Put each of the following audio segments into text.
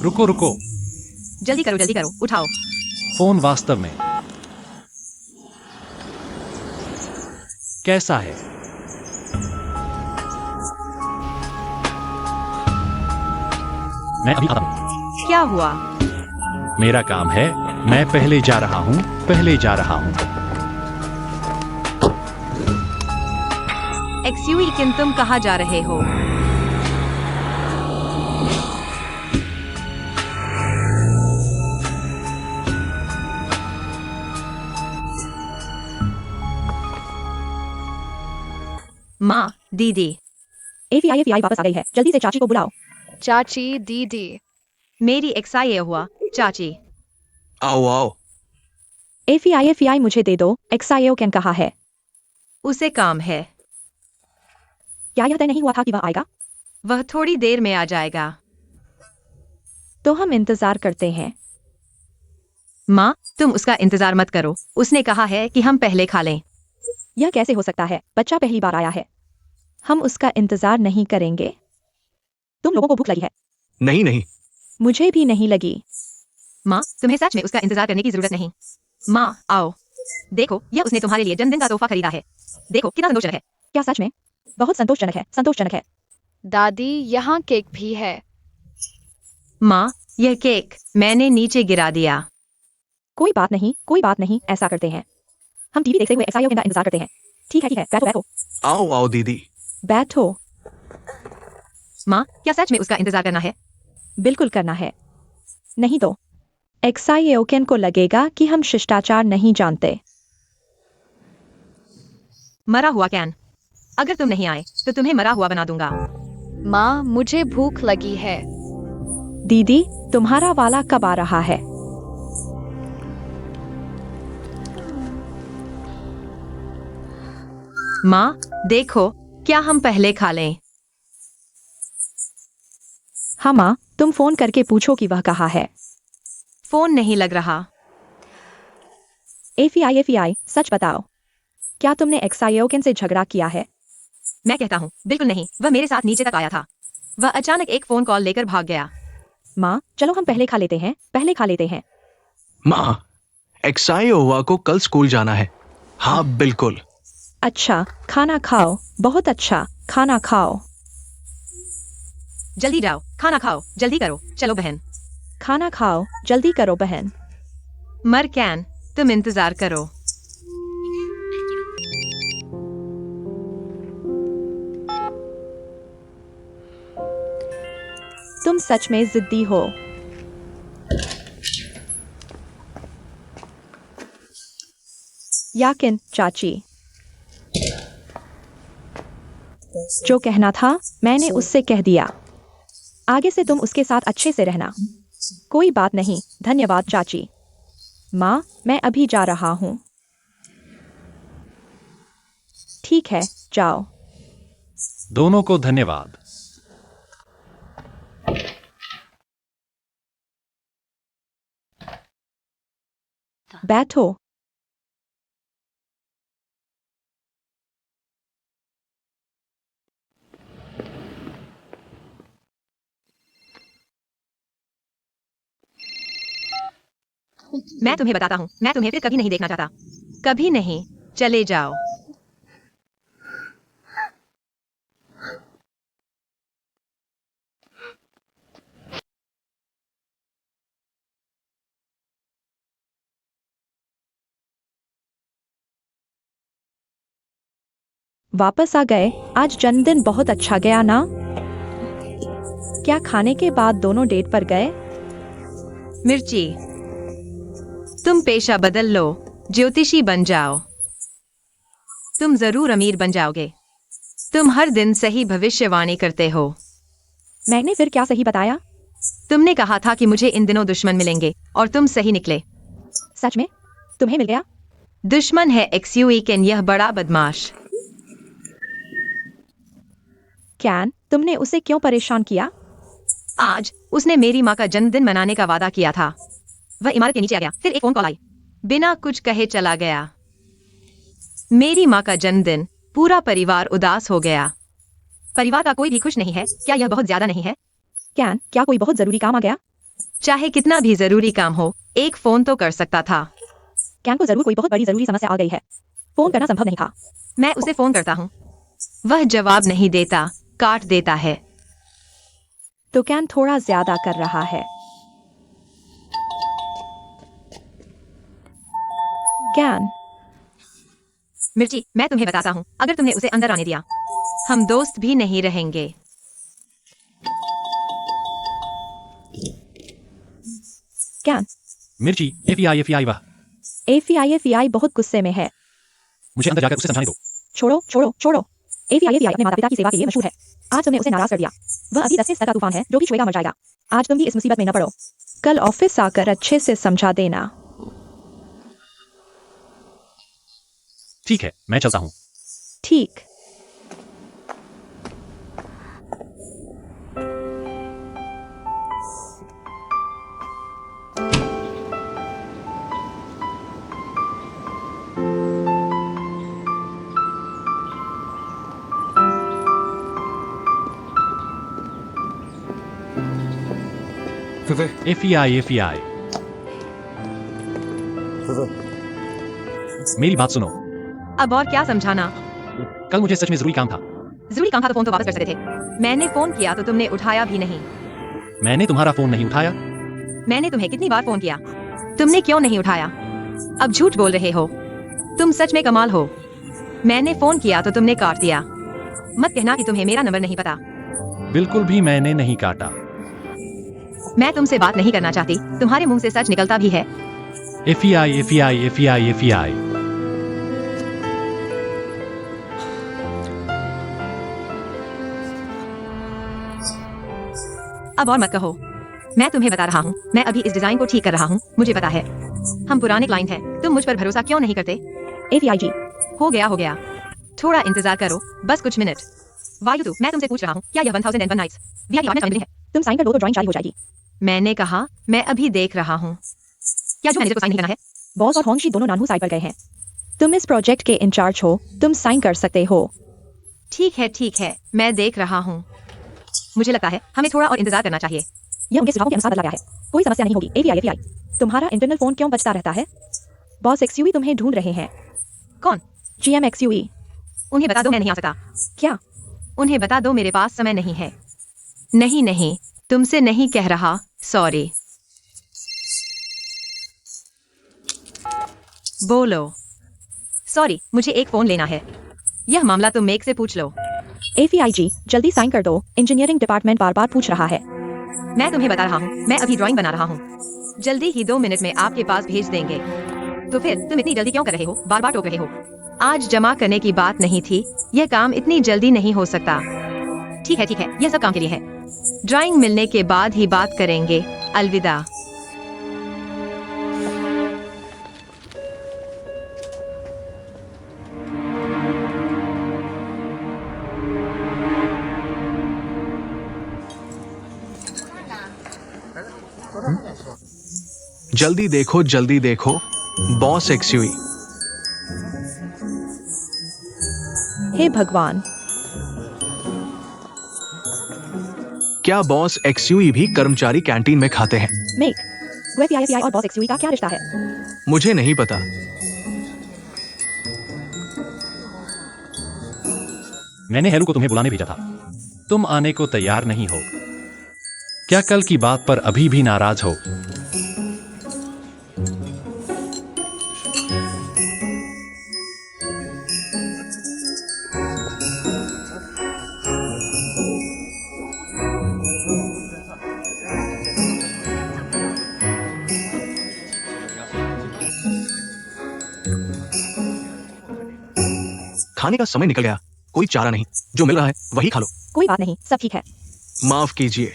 रुको रुको। जल्दी करो, उठाओ। फोन वास्तव में कैसा है? मैं अभी आता हूं। क्या हुआ? मेरा काम है। मैं पहले जा रहा हूं। एक्सयूवी किन तुम कहाँ जा रहे हो? माँ, दीदी। एफआई वापस आ गई है, जल्दी से चाची को बुलाओ। चाची, दीदी। मेरी एक्साई हुआ, चाची। आओ आओ। एफआई मुझे दे दो। एक्साईओ कैन कहा है? उसे काम है। क्या यह तय नहीं हुआ था कि वह आएगा? वह थोड़ी देर में आ जाएगा। तो हम इंतजार करते हैं। माँ, तुम उसका इंतजार मत करो। उसने कहा है कि हम पहले खा लें। यह कैसे हो सकता है? बच्चा पहली बार आया है। हम उसका इंतजार नहीं करेंगे। तुम लोगों को भूख लगी है? नहीं नहीं। मुझे भी नहीं लगी। माँ, तुम्हें सच में उसका इंतजार करने की जरूरत नहीं। माँ, आओ। देखो, यह उसने तुम्हारे लिए जन्मदिन का तोहफा खरीदा है। देखो कितना संतोषजनक है। क्या सच में? बहुत संतोषजनक है। दादी, यहाँ केक भी है। माँ, यह केक मैंने नीचे गिरा दिया। कोई बात नहीं, ऐसा करते हैं। हम टीवी देखते हुए एक्साईओ का इंतजार करते हैं। ठीक है, बैठो। आओ आओ दीदी। बैठो। माँ, क्या सच में उसका इंतजार करना है? बिल्कुल करना है। नहीं तो एक्साईओ को लगेगा कि हम शिष्टाचार नहीं जानते। मरा हुआ कैन। अगर तुम नहीं आए तो तुम्हें मरा हुआ बना दूंगा। माँ, मुझे भूख लगी है। दीदी, तुम्हारा वाला कब आ रहा है? माँ, देखो, क्या हम पहले खा लें? हाँ माँ, तुम फोन करके पूछो कि वह कहाँ है। फोन नहीं लग रहा। एफआई, सच बताओ, क्या तुमने एक्साईओ से झगड़ा किया है? मैं कहता हूँ, बिल्कुल नहीं। वह मेरे साथ नीचे तक आया था। वह अचानक एक फोन कॉल लेकर भाग गया। माँ, चलो हम पहले खा लेते हैं। माँ, एक्साईओ हुआ को कल स्कूल जाना है। हाँ बिल्कुल। अच्छा, खाना खाओ। बहुत अच्छा, खाना खाओ। जल्दी जाओ, खाना खाओ, जल्दी करो। चलो बहन। खाना खाओ, जल्दी करो बहन। मर कैन, तुम इंतजार करो। तुम सच में जिद्दी हो। याकिन, चाची। जो कहना था मैंने उससे कह दिया। आगे से तुम उसके साथ अच्छे से रहना। कोई बात नहीं, धन्यवाद चाची। माँ, मैं अभी जा रहा हूँ। ठीक है, जाओ। दोनों को धन्यवाद। बैठो। मैं तुम्हें बताता हूँ, मैं तुम्हें फिर कभी नहीं देखना चाहता। कभी नहीं। चले जाओ। वापस आ गए। आज जन्मदिन बहुत अच्छा गया ना? क्या खाने के बाद दोनों डेट पर गए? मिर्ची, तुम पेशा बदल लो, ज्योतिषी बन जाओ। तुम जरूर अमीर बन जाओगे। तुम हर दिन सही भविष्यवाणी करते हो। मैंने फिर क्या सही बताया? तुमने कहा था कि मुझे इन दिनों दुश्मन मिलेंगे और तुम सही निकले। सच में? तुम्हें मिल गया? दुश्मन है एक्सयूवी कैन, यह बड़ा बदमाश। कैन, तुमने उसे क्यों परेशान किया? आज उसने मेरी माँ का जन्मदिन मनाने का वादा किया था। वह इमारत के नीचे आ गया, फिर एक फोन कॉल आई। बिना कुछ कहे चला गया। मेरी माँ का जन्मदिन, पूरा परिवार उदास हो गया। परिवार का कोई भी खुश नहीं है। क्या यह बहुत ज्यादा नहीं है? कैन, क्या कोई बहुत जरूरी काम आ गया? चाहे कितना भी जरूरी काम हो, एक फोन तो कर सकता था। कैन को जरूर कोई बहुत बड़ी जरूरी समस्या आ गई है। फोन करना संभव नहीं था। मैं उसे फोन करता हूँ, वह जवाब नहीं देता, काट देता है। तो कैन थोड़ा ज्यादा कर रहा है। कैन, मिर्ची, मैं तुम्हें बताता हूँ, अगर तुमने उसे अंदर आने दिया, हम दोस्त भी नहीं रहेंगे। कैन, मिर्ची, एफआई वाह। एफआई बहुत गुस्से में है। मुझे अंदर जाकर उसे समझाने दो। छोड़ो छोड़ो छोड़ो। एफआई अपने माता पिता की सेवा के लिए मशहूर है। आज तुमने उसे नाराज कर दिया। वह अभी 10 स्तर का तूफान है जो भी छुएगा मर जाएगा। आज तुम भी इस मुसीबत में न पड़ो। कल ऑफिस आकर अच्छे से समझा देना। ठीक है, मैं चलता हूँ। ठीक। एफआई। मेरी बात सुनो। अब और क्या समझाना? कल मुझे सच में जरूरी काम था। जरूरी काम था तो फोन तो वापस कर सकते थे। मैंने फोन किया तो तुमने उठाया भी नहीं। मैंने तुम्हारा फोन नहीं उठाया। मैंने तुम्हें कितनी बार फोन किया, तुमने क्यों नहीं उठाया? अब झूठ बोल रहे हो। तुम सच में कमाल हो। मैंने फोन किया तो तुमने काट दिया। मत कहना कि तुम्हें मेरा नंबर नहीं पता। बिल्कुल भी मैंने नहीं काटा। मैं तुमसे बात नहीं करना चाहती, तुम्हारे मुंह से सच निकलता भी है। एफआई। अब और मत कहो। मैं तुम्हें बता रहा हूँ, मैं अभी इस डिजाइन को ठीक कर रहा हूँ। मुझे पता है हम पुराने क्लाइंट हैं। तुम मुझ पर भरोसा क्यों नहीं करते? एफआई जी, हो गया। थोड़ा इंतजार करो, बस कुछ मिनट। वायु, मैं तुमसे पूछ रहा हूँ, क्या यह 1001 नाइट्स वीआईपी अपार्टमेंट है? तुम साइन कर दो तो ड्राइंग जारी हो जाएगी। मैंने कहा मैं अभी देख रहा हूँ। क्या जो मैनेजर को साइन नहीं करना है? बॉस और होंगशी दोनों नानहू साइड पर गए हैं। तुम इस प्रोजेक्ट के इंचार्ज हो, तुम साइन कर सकते हो। ठीक है, मैं देख रहा हूँ। मुझे लगता है हमें थोड़ा और इंतजार करना चाहिए। यह उनके सुझावों के अनुसार बदला गया है। कोई समस्या नहीं होगी। एफआई। तुम्हारा इंटरनल फोन क्यों बजता रहता है? बॉस एक्सयूवी तुम्हें ढूंढ रहे हैं। कौन? GM XUV. उन्हें बता दो मैं नहीं आ सकता। क्या? उन्हें बता दो मेरे पास समय नहीं है। नहीं, तुमसे नहीं कह रहा, सॉरी। बोलो। सॉरी, मुझे एक फोन लेना है। यह मामला तुम मेक से पूछ लो। एफआई जी, जल्दी साइन कर दो। इंजीनियरिंग डिपार्टमेंट बार बार पूछ रहा है। मैं तुम्हें बता रहा हूँ, मैं अभी ड्राइंग बना रहा हूँ। जल्दी ही 2 मिनट में आपके पास भेज देंगे। तो फिर तुम इतनी जल्दी क्यों कर रहे हो? बार बार टोक रहे हो। आज जमा करने की बात नहीं थी। यह काम इतनी जल्दी नहीं हो सकता। ठीक है, यह सब काम के लिए है। ड्राइंग मिलने के बाद ही बात करेंगे। अलविदा। जल्दी देखो बॉस एक्सयूवी। हे भगवान, क्या बॉस एक्सयूवी भी कर्मचारी कैंटीन में खाते हैं? मेक, एफआई और बॉस एक्सयूवी का क्या रिश्ता है? मुझे नहीं पता। मैंने हेलू को तुम्हें बुलाने भेजा था। तुम आने को तैयार नहीं हो। क्या कल की बात पर अभी भी नाराज हो? खाने का समय निकल गया, कोई चारा नहीं, जो मिल रहा है वही खा लो। कोई बात नहीं, सब ठीक है। माफ कीजिए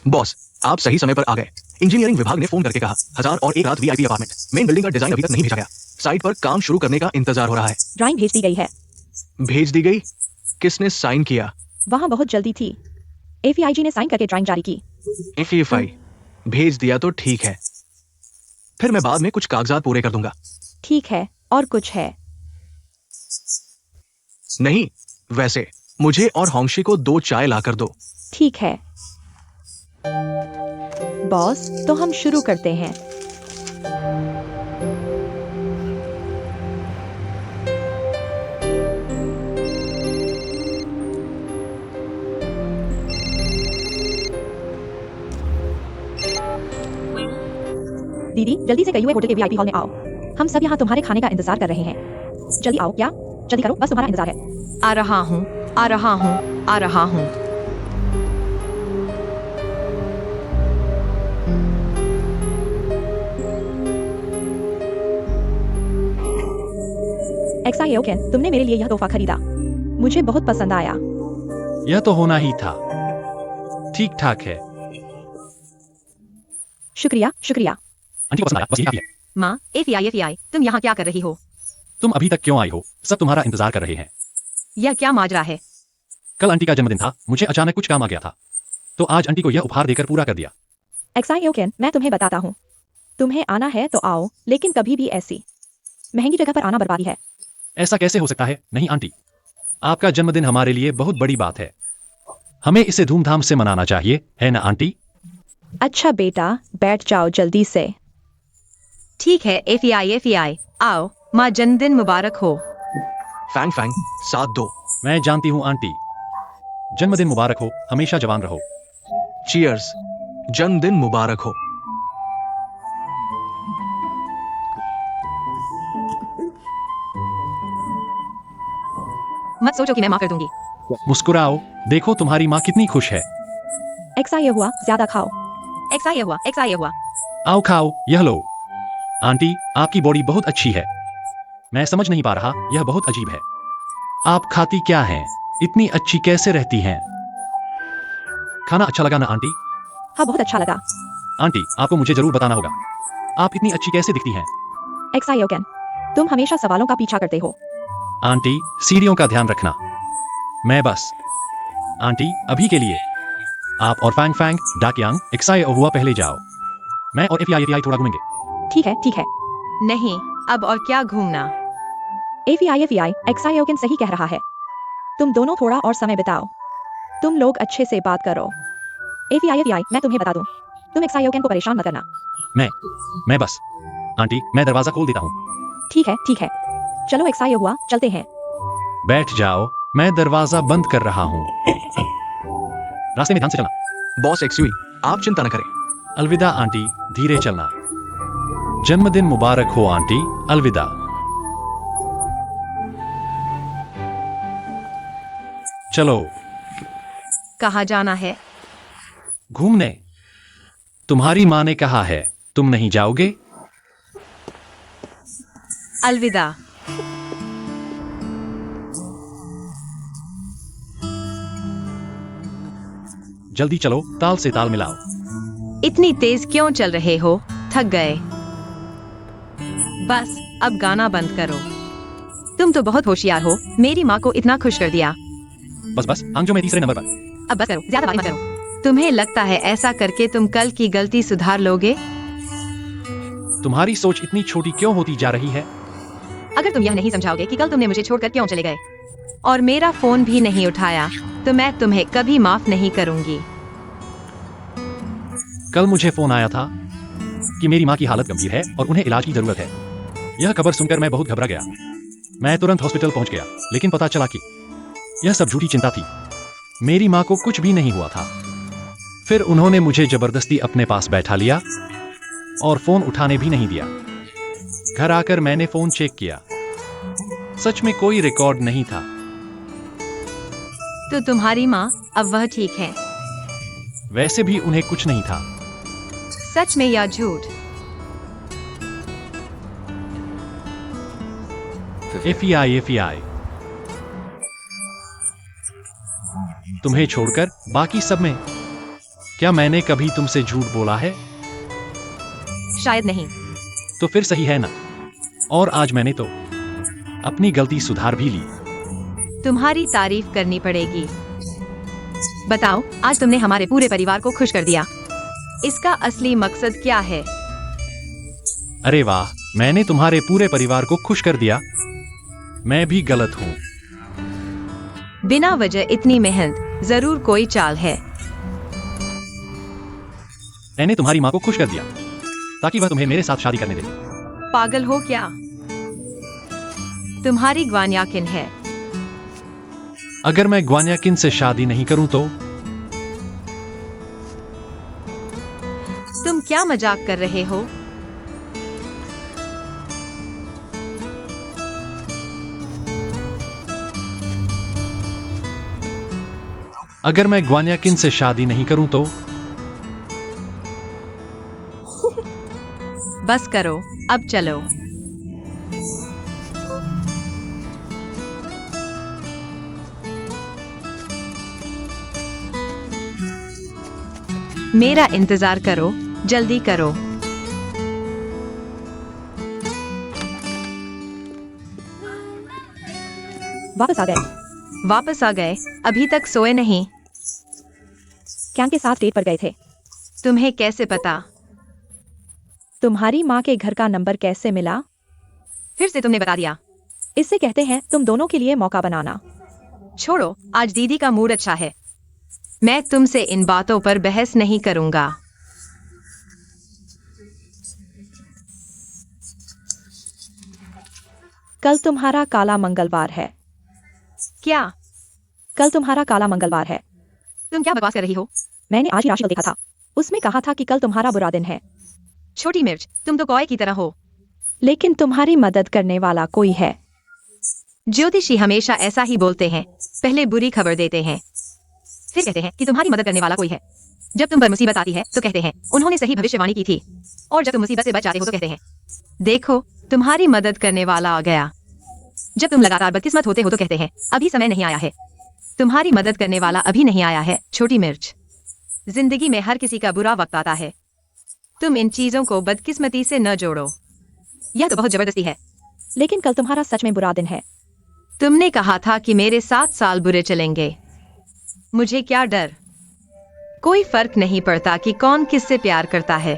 बॉस, आप सही समय पर आ गए। इंजीनियरिंग विभाग ने फोन करके कहा 1001 रात वीआईपी अपार्टमेंट। मेन बिल्डिंग का डिजाइन अभी तक नहीं भेजा गया। साइट पर काम शुरू करने का इंतजार हो रहा है। ड्राइंग भेज दी गई है। भेज दी गई? किसने साइन किया? वहाँ बहुत जल्दी थी। एफआई जी ने साइन करके ड्राइंग जारी की। एफआई भेज दिया तो ठीक है, फिर मैं बाद में कुछ कागजात पूरे कर दूंगा। ठीक है, और कुछ है? नहीं, वैसे मुझे और होंगशी को 2 चाय लाकर दो। ठीक है। बॉस, तो हम शुरू करते हैं। दीदी, जल्दी से कयूए होटल के वीआईपी हॉल में आओ। हम सब यहाँ तुम्हारे खाने का इंतजार कर रहे हैं। जल्दी आओ। क्या? जल्दी करो, बस तुम्हारा इंतजार है। आ रहा हूँ, आ रहा हूँ, आ रहा हूँ। XIO केन, तुमने मेरे लिए यह तोहफा खरीदा। मुझे बहुत पसंद आया। यह तो होना ही था। ठीक ठाक है। शुक्रिया, शुक्रिया। आंटी को पसंद आया, बस यही काफी है। माँ, एफआई, तुम यहाँ क्या कर रही हो? तुम अभी तक क्यों आई हो? सब तुम्हारा इंतजार कर रहे हैं। यह क्या माजरा है? कल आंटी का जन्मदिन था, मुझे अचानक कुछ काम आ गया था, तो आज आंटी को यह उपहार देकर पूरा कर दिया। XIO केन, मैं तुम्हें बताता हूँ। तुम्हें आना है तो आओ, लेकिन कभी भी ऐसी महंगी जगह पर आना बर्बादी है। ऐसा कैसे हो सकता है? नहीं आंटी, आपका जन्मदिन हमारे लिए बहुत बड़ी बात है। हमें इसे धूमधाम से मनाना चाहिए, है ना आंटी? अच्छा बेटा, बैठ जाओ जल्दी से। ठीक है एफआई, आओ। माँ, जन्मदिन मुबारक हो। फैंग फैंग, साथ दो। मैं जानती हूँ आंटी। जन्मदिन मुबारक हो, हमेशा जवान रहो। चीयर्स, जन्मदिन मुबारक हो। मत सोचो कि मैं माफ कर दूंगी। मुस्कुराओ, देखो तुम्हारी माँ कितनी खुश है। XIO हुआ, ज्यादा खाओ। एक्साई हुआ। आओ खाओ, यह लो। आंटी, आपकी बॉडी बहुत अच्छी है। मैं समझ नहीं पा रहा, यह बहुत अजीब है। आप खाती क्या हैं? इतनी अच्छी कैसे रहती हैं? खाना अच्छा लगा ना आंटी? हाँ, बहुत अच्छा लगा। आंटी, आपको मुझे जरूर बताना होगा, आप इतनी अच्छी कैसे दिखती हैं? XIO केन, तुम हमेशा सवालों का पीछा करते हो। आंटी, सीढ़ियों का ध्यान रखना। मैं बस। आंटी, अभी के लिए आप और फैंग फैंग, डाकयांग, एक्साई हुआ पहले जाओ। मैं और एफआई थोड़ा घूमेंगे। ठीक है, ठीक है। नहीं, अब और क्या घूमना। एफआई, XIO केन सही कह रहा है। तुम दोनों थोड़ा और समय बिताओ। तुम लोग अच्छे से बात करो। एफआई, मैं तुम्हें बता दूं, तुम XIO केन को परेशान मत करना। मैं बस। आंटी, मैं दरवाजा खोल देता हूँ। ठीक है, ठीक है। चलो XIO हुआ, चलते हैं। बैठ जाओ, मैं दरवाजा बंद कर रहा हूँ। रास्ते में ध्यान से चलना। बॉस एक्सयूई, आप चिंता न करें। अलविदा आंटी, धीरे चलना। जन्मदिन मुबारक हो आंटी, अलविदा। चलो। कहाँ जाना है? घूमने। तुम्हारी माँ ने कहा है, तुम नहीं जाओगे? अलविदा। जल्दी चलो, ताल से ताल मिलाओ। इतनी तेज क्यों चल रहे हो? थक गए? बस, अब गाना बंद करो। तुम तो बहुत होशियार हो, मेरी माँ को इतना खुश कर दिया। बस हांगजो में तीसरे नंबर पर। अब बस करो, ज्यादा बात मत करो। तुम्हें लगता है ऐसा करके तुम कल की गलती सुधार लोगे? तुम्हारी सोच इतनी छोटी क्यों होती जा रही है? अगर तुम यह नहीं समझाओगे कि कल तुमने मुझे छोड़कर क्यों चले गए और मेरा फोन भी नहीं उठाया, तो मैं तुम्हें कभी माफ नहीं करूंगी। कल मुझे फोन आया था कि मेरी माँ की हालत गंभीर है और उन्हें इलाज की जरूरत है। यह खबर सुनकर मैं बहुत घबरा गया। मैं तुरंत हॉस्पिटल पहुंच गया, लेकिन पता चला कि यह सब झूठी चिंता थी। मेरी माँ को कुछ भी नहीं हुआ था। फिर उन्होंने मुझे जबरदस्ती अपने पास बैठा लिया और फोन उठाने भी नहीं दिया। घर आकर मैंने फोन चेक किया, सच में कोई रिकॉर्ड नहीं था। तो तुम्हारी माँ अब वह ठीक है? वैसे भी उन्हें कुछ नहीं था। सच में या झूठ? एफआई, तुम्हें छोड़कर बाकी सब में क्या मैंने कभी तुमसे झूठ बोला है? शायद नहीं। तो फिर सही है ना। और आज मैंने तो अपनी गलती सुधार भी ली। तुम्हारी तारीफ करनी पड़ेगी। बताओ, आज तुमने हमारे पूरे परिवार को खुश कर दिया। इसका असली मकसद क्या है? अरे वाह, मैंने तुम्हारे पूरे परिवार को खुश कर दिया। मैं भी गलत हूँ। बिना वजह इतनी मेहनत, जरूर कोई चाल है। मैंने तुम्हारी माँ को खुश कर दिया ताकि वह तुम्हें मेरे साथ शादी करने दे। पागल हो क्या? तुम्हारी ग्वान्या किन है? अगर मैं ग्वान्याकिन से शादी नहीं करूं तो? तुम क्या मजाक कर रहे हो? अगर मैं ग्वान्याकिन से शादी नहीं करूं तो? बस करो, अब चलो। मेरा इंतजार करो, जल्दी करो। वापस आ गए? वापस आ गए? अभी तक सोए नहीं? कैंग के साथ डेट पर गए थे। तुम्हें कैसे पता? तुम्हारी माँ के घर का नंबर कैसे मिला? फिर से तुमने बता दिया। इससे कहते हैं तुम दोनों के लिए मौका बनाना। छोड़ो, आज दीदी का मूड अच्छा है। मैं तुमसे इन बातों पर बहस नहीं करूंगा। कल तुम्हारा काला मंगलवार है। क्या? कल तुम्हारा काला मंगलवार है। तुम क्या बकवास कर रही हो? मैंने आज ही राशि देखा था, उसमें कहा था कि कल तुम्हारा बुरा दिन है। छोटी मिर्च, तुम तो कौए की तरह हो। लेकिन तुम्हारी मदद करने वाला कोई है। ज्योतिषी हमेशा ऐसा ही बोलते हैं, पहले बुरी खबर देते हैं, फिर कहते हैं कि तुम्हारी मदद करने वाला कोई है। जब तुम पर मुसीबत आती है तो कहते हैं उन्होंने सही भविष्यवाणी की थी, और जब तुम मुसीबत से बच जाते हो तो कहते हैं देखो तुम्हारी मदद करने वाला आ गया। जब तुम लगातार बदकिस्मत होते हो तो कहते हैं अभी समय नहीं आया है। तुम्हारी मदद करने वाला अभी नहीं आया है। छोटी मिर्च, जिंदगी में हर किसी का बुरा वक्त आता है। तुम इन चीजों को बदकिस्मती से न जोड़ो, यह तो बहुत जबरदस्ती है। लेकिन कल तुम्हारा सच में बुरा दिन है। तुमने कहा था कि मेरे 7 साल बुरे चलेंगे। मुझे क्या डर? कोई फर्क नहीं पड़ता कि कौन किससे प्यार करता है।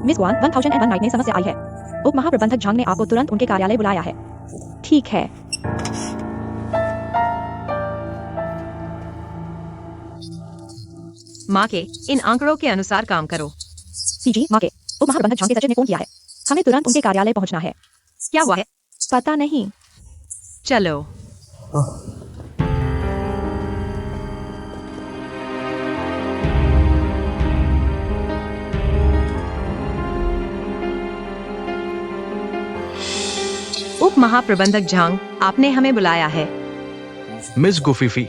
मिस गुआन 1001 नाइट में समस्या आई है। उप महाप्रबंधक झांग ने आपको तुरंत उनके कार्यालय बुलाया है। ठीक है। माँ के इन आंकड़ों के अनुसार काम करो। सीजी माँ के उप महाप्रबंधक झांग के सचिव ने फोन किया है। हमें तुरंत उनके कार्यालय पहुंचना है। क्या हुआ है? पता नहीं। चलो। उप महाप्रबंधक झांग, आपने हमें बुलाया है। मिस गुफीफी,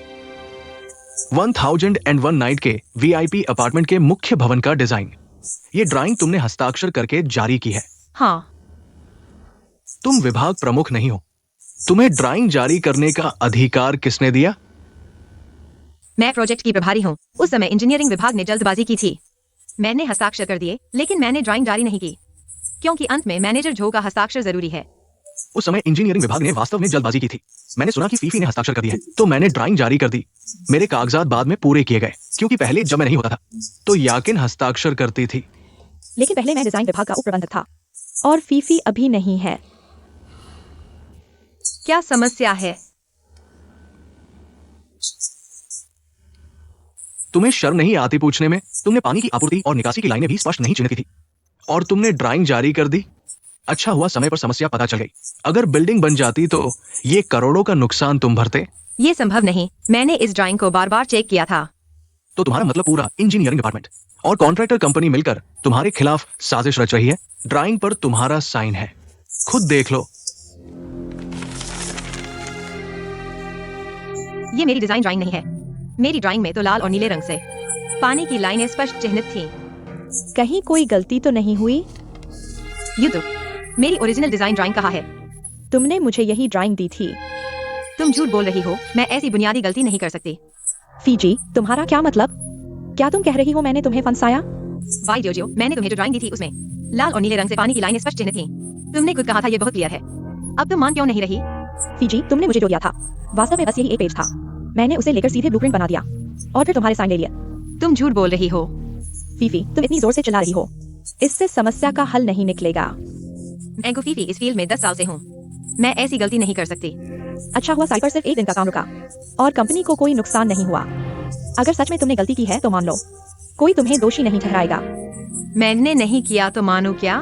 1001 नाइट के वीआईपी अपार्टमेंट के मुख्य भवन का डिजाइन, ये ड्राइंग तुमने हस्ताक्षर करके जारी की है। हाँ। तुम विभाग प्रमुख नहीं हो, तुम्हें ड्राइंग जारी करने का अधिकार किसने दिया? मैं प्रोजेक्ट की प्रभारी हूँ। उस समय इंजीनियरिंग विभाग ने जल्दबाजी की थी। मैंने हस्ताक्षर कर दिए, लेकिन मैंने ड्राइंग जारी नहीं की, क्योंकि अंत में मैनेजर झो का हस्ताक्षर जरूरी है। उस समय इंजीनियरिंग विभाग ने वास्तव में जल्दबाजी की थी। मैंने सुना कि फीफी ने हस्ताक्षर कर दिए, तो मैंने ड्राइंग जारी कर दी। मेरे कागजात बाद में पूरे किए गए, क्योंकि पहले जब मैं नहीं होता था तो याकिन हस्ताक्षर करती थी। लेकिन पहले मैं डिजाइन विभाग का उप प्रबंधक था, और फीफी अभी नहीं है। क्या समस्या है? तुम्हें शर्म नहीं आती पूछने में? तुमने पानी की आपूर्ति और निकासी की लाइनें भी स्पष्ट नहीं चिन्हित की थी, और तुमने ड्राइंग जारी कर दी। अच्छा हुआ समय पर समस्या पता चल गई। अगर बिल्डिंग बन जाती तो ये करोड़ों का नुकसान तुम भरते। ये संभव नहीं। मैंने इस ड्राइंग को बार बार चेक किया था। तो तुम्हारा मतलब पूरा इंजीनियरिंग डिपार्टमेंट और कॉन्ट्रैक्टर कंपनी मिलकर तुम्हारे खिलाफ साजिश रच रही है। ड्राइंग पर तुम्हारा साइन है, खुद देख लो। ये मेरी डिजाइन ड्राइंग नहीं है। मेरी ड्राइंग में तो लाल और नीले रंग से पानी की लाइनें स्पष्ट चिन्हित थी। कहीं कोई गलती तो नहीं हुई? ये तो मेरी ओरिजिनल डिजाइन ड्राइंग कहाँ है? तुमने मुझे यही ड्राइंग दी थी। तुम झूठ बोल रही हो, मैं ऐसी बुनियादी गलती नहीं कर सकती। फीजी, तुम्हारा क्या मतलब? क्या तुम कह रही हो मैंने तुम्हें फंसाया? वाई जोजो, मैंने तुम्हें जो ड्राइंग दी थी उसमें लाल और नीले रंग से पानी की लाइनें स्पष्ट चिन्ह थी। तुमने खुद कहा था ये बहुत क्लियर है। अब तुम मान क्यों नहीं रही? फीजी, तुमने मुझे जो दिया था वास्तव में बस यही एक पेज था। मैंने उसे लेकर सीधे ब्लूप्रिंट बना दिया और फिर तुम्हारे साइन ले लिया। तुम झूठ बोल रही हो। फीफी, तुम इतनी जोर से चिल्ला रही हो, इससे समस्या का हल नहीं निकलेगा। मैं फीफी इस फील्ड में 10 साल से हूँ। मैं ऐसी गलती नहीं कर सकती। अच्छा हुआ साइट पर सिर्फ एक दिन का काम रुका और कंपनी को कोई नुकसान नहीं हुआ। अगर सच में तुमने गलती की है तो मान लो, कोई तुम्हें दोषी नहीं ठहराएगा। मैंने नहीं किया तो मानो क्या?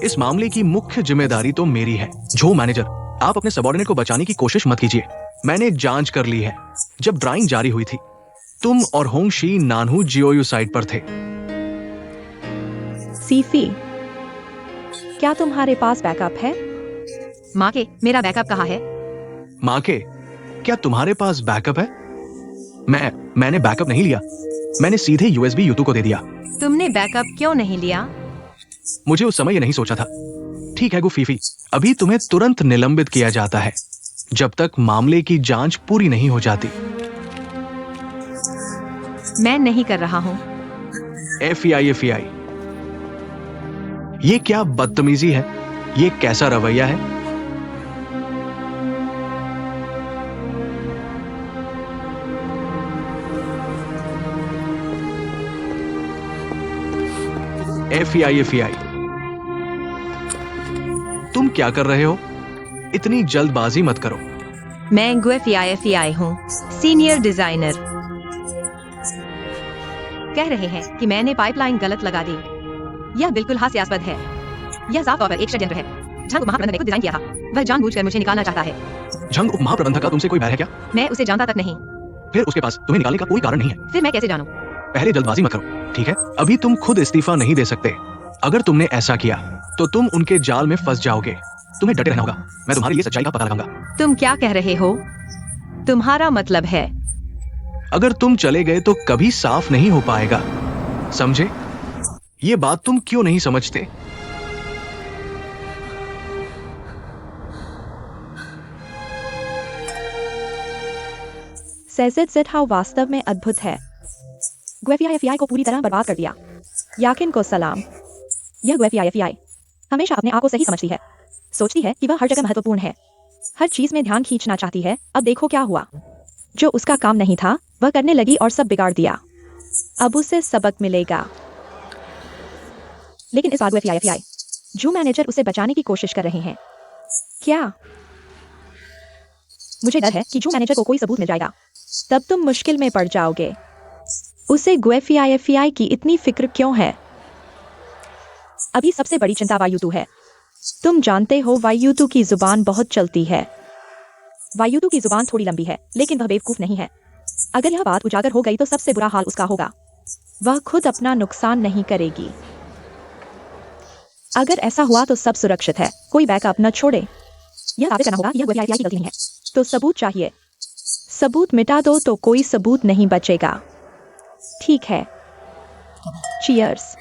इस मामले की मुख्य जिम्मेदारी तो मेरी है। जो मैनेजर, आप अपने सबॉर्डिनेट को बचाने की कोशिश मत कीजिए। मैंने जांच कर ली है। जब ड्राइंग जारी हुई थी, तुम और होंगशी नानहू जियोयू साइट पर थे। सीफी, क्या तुम्हारे पास बैकअप है? माँ के, मेरा बैकअप कहाँ है? माँ के, क्या तुम्हारे पास बैकअप है? मैंने बैकअप नहीं लिया। मैंने सीधे यूएसबी यूतू को दे दिया। तुमने बैकअप क्यों नहीं लिया? मुझे उस समय ये नहीं सोचा था। ठीक है गुफीफी, अभी तुम्हें तुरंत निलंबित किया जाता है जब तक मामले की जांच पूरी नहीं हो जाती। मैं नहीं कर रहा हूँ। एफआई, ये क्या बदतमीजी है? ये कैसा रवैया है? एफआई, तुम क्या कर रहे हो? इतनी जल्दबाजी मत करो। मैं गुएफआई हूँ, सीनियर डिजाइनर। कह रहे हैं कि मैंने पाइपलाइन गलत लगा दी। यह बिल्कुल हास्यास्पद है। यह साफ तौर पर एक षड्यंत्र है। झंग महाप्रबंधक ने खुद डिजाइन किया था। वह जानबूझकर मुझे निकालना चाहता है। झंग उप महाप्रबंधक का तुमसे कोई बैर है क्या? मैं उसे जानता तक नहीं। फिर उसके पास तुम्हें निकालने का कोई कारण नहीं है। फिर मैं कैसे जानूं? पहले जल्दबाजी मत करो, ठीक है? अभी तुम खुद इस्तीफा नहीं दे सकते। अगर तुमने ऐसा किया तो तुम उनके जाल में फंस जाओगे। तुम्हें डटे रहना होगा। मैं तुम्हारे लिए सच्चाई का पता लगाऊंगा। तुम क्या कह रहे हो? तुम्हारा मतलब है अगर तुम चले गए तो कभी साफ नहीं हो पाएगा, समझे? ये बात तुम क्यों नहीं समझते? सेज़िड ज़िटहाओ वास्तव में अद्भुत है। गुएफआई को पूरी तरह बर्बाद कर दिया। याकिन को सलाम। यह गुएफआई हमेशा अपने आप को सही समझती है। सोचती है कि वह हर जगह महत्वपूर्ण है, हर चीज में ध्यान खींचना चाहती है। अब देखो क्या हुआ। जो उसका काम नहीं था वह करने लगी और सब बिगाड़ दिया। अब उसे सबक मिलेगा। लेकिन इस बार गुएफआई जो मैनेजर उसे बचाने की कोशिश कर रहे हैं। क्या? मुझे डर है कि जो मैनेजर को कोई सबूत मिल जाएगा तब तुम मुश्किल में पड़ जाओगे। उसे गुएफआई की इतनी फिक्र क्यों है? अभी सबसे बड़ी चिंता वायुतू है। तुम जानते हो वायुतू की जुबान बहुत चलती है। वायुतू की जुबान थोड़ी लंबी है लेकिन वह बेवकूफ नहीं है। अगर यह बात उजागर हो गई तो सबसे बुरा हाल उसका होगा। वह खुद अपना नुकसान नहीं करेगी। अगर ऐसा हुआ तो सब सुरक्षित है। कोई बैकअप न छोड़े। यह साबित करना होगा यह गुएफआई की गलती नहीं है। तो सबूत चाहिए। सबूत मिटा दो तो कोई सबूत नहीं बचेगा। ठीक है, चीयर्स।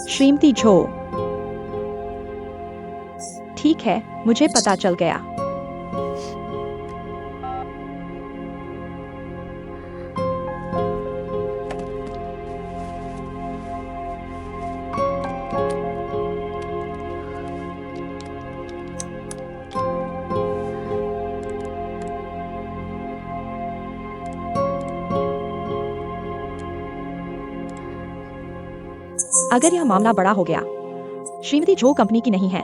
श्रीमती झो, ठीक है, मुझे पता चल गया। अगर यह मामला बड़ा हो गया, श्रीमती झो कंपनी की नहीं है।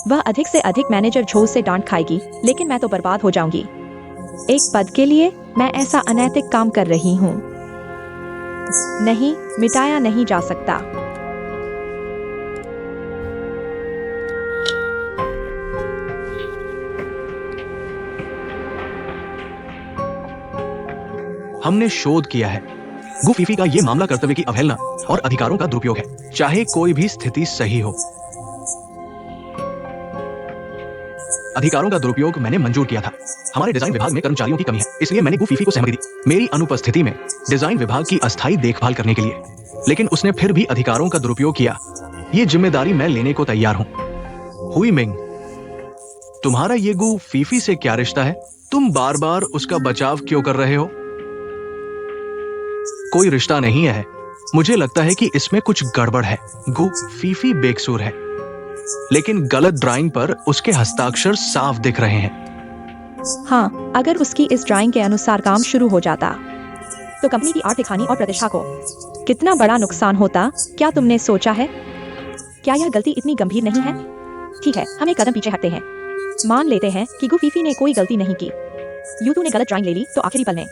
वह अधिक से अधिक मैनेजर झो से डांट खाएगी, लेकिन मैं तो बर्बाद हो जाऊंगी। एक पद के लिए मैं ऐसा अनैतिक काम कर रही हूँ। नहीं, मिटाया नहीं जा सकता। हमने शोध किया है। गुफीफी का यह मामला कर्तव्य की अवहेलना और अधिकारों का दुरुपयोग है, चाहे कोई भी स्थिति सही हो। अधिकारों का दुरुपयोग मैंने मंजूर किया था। हमारे डिजाइन विभाग में कर्मचारियों की कमी है, इसलिए मैंने गुफीफी को सहमति दी मेरी अनुपस्थिति में डिजाइन विभाग की अस्थायी देखभाल करने के लिए। लेकिन उसने फिर भी अधिकारों का दुरुपयोग किया। ये जिम्मेदारी मैं लेने को तैयार हूं। हुई मिंग, तुम्हारा ये गु फीफी से क्या रिश्ता है? तुम बार बार उसका बचाव क्यों कर रहे हो? कोई रिश्ता नहीं है। मुझे लगता है कि इसमें कुछ गड़बड़ है। गु फीफी बेकसूर है, लेकिन गलत ड्राइंग पर उसके हस्ताक्षर साफ दिख रहे हैं। हाँ, अगर उसकी इस ड्राइंग के अनुसार काम शुरू हो जाता तो कंपनी की आर्थिक हानि और प्रतिष्ठा को कितना बड़ा नुकसान होता, क्या तुमने सोचा है? क्या यह गलती इतनी गंभीर नहीं है? ठीक है, हम एक कदम पीछे हटते हैं। मान लेते हैं कि गु फीफी ने कोई गलती नहीं की। यूतू ने गलत ड्राइंग ले ली तो आखिरी पल में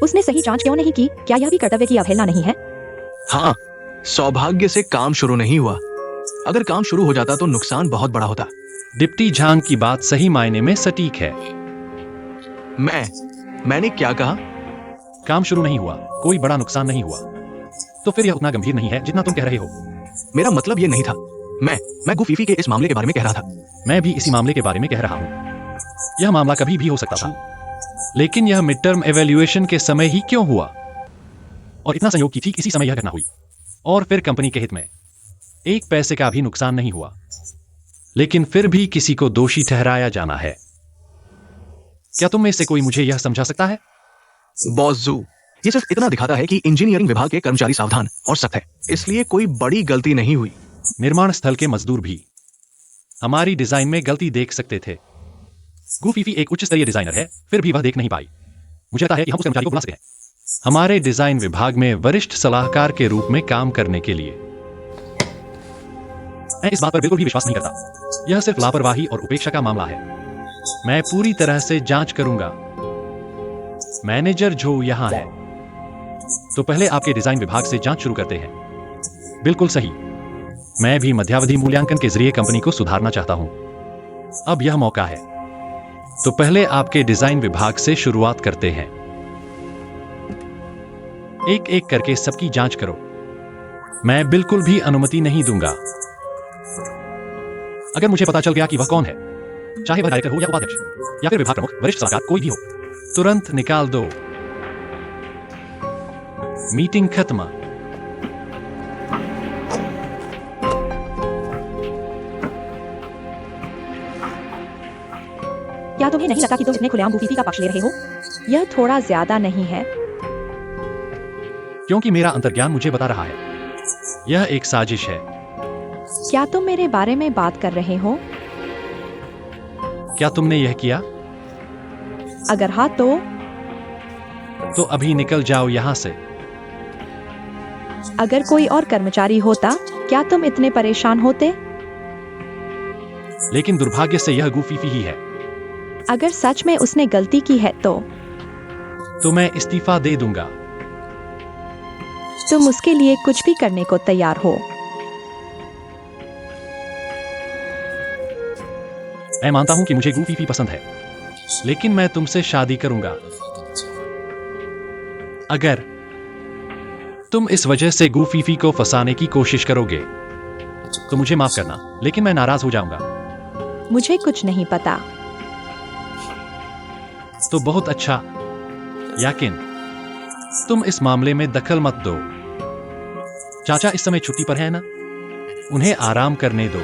उसने सही जांच क्यों नहीं की? क्या यह भी कर्तव्य की अवहेलना नहीं है? हाँ, सौभाग्य से काम शुरू नहीं हुआ। अगर काम शुरू हो जाता तो नुकसान बहुत बड़ा होता। डिप्टी झांग की बात सही मायने में सटीक है। मैंने क्या कहा? काम शुरू नहीं हुआ, कोई बड़ा नुकसान नहीं हुआ, तो फिर यह उतना गंभीर नहीं है जितना तुम कह रहे हो। मेरा मतलब यह नहीं था। मैं गु फीफी के इस मामले के बारे में कह रहा था। मैं भी इसी मामले के बारे में कह रहा हूं। यह मामला कभी भी हो सकता था, लेकिन यह मिड टर्म एवेल्युएशन के समय ही क्यों हुआ? और इतना संयोग की ठीक इसी समय यह घटना हुई, और फिर कंपनी के हित में एक पैसे का भी नुकसान नहीं हुआ, लेकिन फिर भी किसी को दोषी ठहराया जाना है। क्या तुम में से कोई मुझे यह समझा सकता है? बॉस जू, ये सिर्फ इतना दिखाता है कि इंजीनियरिंग विभाग के कर्मचारी सावधान और सख्त है, इसलिए कोई बड़ी गलती नहीं हुई। निर्माण स्थल के मजदूर भी हमारी डिजाइन में गलती देख सकते थे। गु फीफी एक उच्च स्तरीय डिजाइनर है, फिर भी वह देख नहीं पाई। मुझे लगता है कि हम उस कर्मचारी को बुला सकते हैं हमारे डिजाइन विभाग में वरिष्ठ सलाहकार के रूप में काम करने के लिए। मैं इस बात पर बिल्कुल भी विश्वास नहीं करता। यह सिर्फ लापरवाही और उपेक्षा का मामला है। मैं पूरी तरह से जांच करूंगा। मैनेजर जो यहां है, तो पहले आपके डिजाइन विभाग से जांच शुरू करते हैं। बिल्कुल सही। मैं भी मध्यावधि मूल्यांकन के जरिए कंपनी को सुधारना चाहता हूं। अब यह मौका है, तो पहले आपके डिजाइन विभाग से शुरुआत करते हैं। एक एक करके सबकी जांच करो। मैं बिल्कुल भी अनुमति नहीं दूंगा। अगर मुझे पता चल गया कि वह कौन है, चाहे वह डायरेक्टर हो या उपाध्यक्ष या फिर विभाग प्रमुख, वरिष्ठ सलाहकार, कोई भी हो, तुरंत निकाल दो। मीटिंग खत्म। क्या तुम्हें नहीं लगता कि तुम इतने खुलेआम गु फीफी का पक्ष ले रहे हो? यह थोड़ा ज्यादा नहीं है? क्योंकि मेरा अंतर्ज्ञान मुझे बता रहा है यह एक साजिश है। क्या तुम मेरे बारे में बात कर रहे हो? क्या तुमने यह किया? अगर हाँ तो अभी निकल जाओ यहां से। अगर कोई और कर्मचारी होता, क्या तुम इतने परेशान होते? लेकिन दुर्भाग्य से यह गु फीफी ही है। अगर सच में उसने गलती की है तो मैं इस्तीफा दे दूंगा। तुम उसके लिए कुछ भी करने को तैयार हो? मैं मानता हूं कि मुझे गु फीफी पसंद है, लेकिन मैं तुमसे शादी करूंगा। अगर तुम इस वजह से गु फीफी को फंसाने की कोशिश करोगे तो मुझे माफ करना, लेकिन मैं नाराज हो जाऊंगा। मुझे कुछ नहीं पता। तो बहुत अच्छा, याकिन तुम इस मामले में दखल मत दो। चाचा इस समय छुट्टी पर है ना, उन्हें आराम करने दो।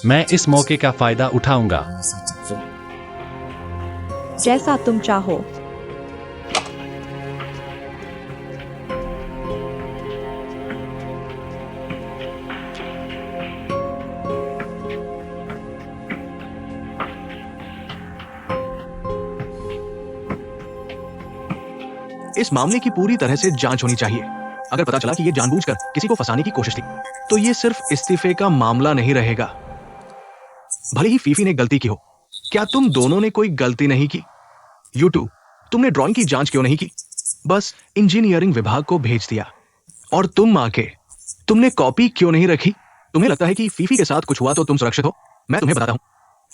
मैं इस मौके का फायदा उठाऊंगा। जैसा तुम चाहो। इस मामले की पूरी तरह से जांच होनी चाहिए। अगर पता चला कि यह जानबूझकर किसी को फंसाने की कोशिश थी, तो यह सिर्फ इस्तीफे का मामला नहीं रहेगा। भले ही फीफी ने गलती की हो, क्या तुम दोनों ने कोई गलती नहीं की? यूटू, तुमने ड्राइंग की जांच क्यों नहीं की? बस इंजीनियरिंग विभाग को भेज दिया। और तुम आके तुमने कॉपी क्यों नहीं रखी? तुम्हें लगता है कि फीफी के साथ कुछ हुआ तो तुम सुरक्षित हो? मैं तुम्हें बताता हूं,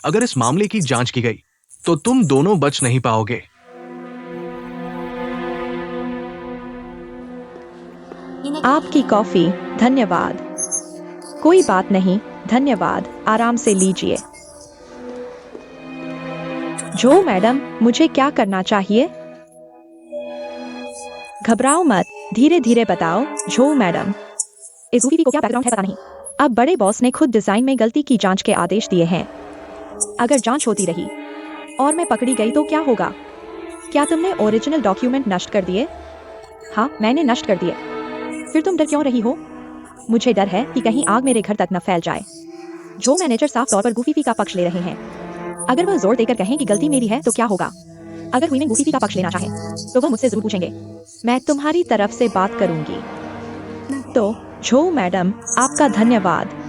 अगर इस मामले की जांच की गई तो तुम दोनों बच नहीं पाओगे। आपकी कॉफी, धन्यवाद। कोई बात नहीं, धन्यवाद, आराम से लीजिए। जो मैडम, मुझे क्या करना चाहिए? घबराओ मत, धीरे धीरे बताओ झो मैडम। इस वीवी को क्या बैकग्राउंड है पता नहीं। अब बड़े बॉस ने खुद डिजाइन में गलती की जांच के आदेश दिए हैं। अगर जांच होती रही और मैं पकड़ी गई तो क्या होगा? क्या तुमने ओरिजिनल डॉक्यूमेंट नष्ट कर दिए? हाँ, मैंने नष्ट कर दिए। फिर तुम डर क्यों रही हो? मुझे डर है कि कहीं आग मेरे घर तक न फैल जाए। जो मैनेजर साफ तौर पर गुफी का पक्ष ले रहे हैं, अगर वह जोर देकर कहें कि गलती मेरी है तो क्या होगा? अगर हुईमेन गुफी का पक्ष लेना चाहे तो वह मुझसे जरूर पूछेंगे। मैं तुम्हारी तरफ से बात करूंगी। तो झो मैडम, आपका धन्यवाद।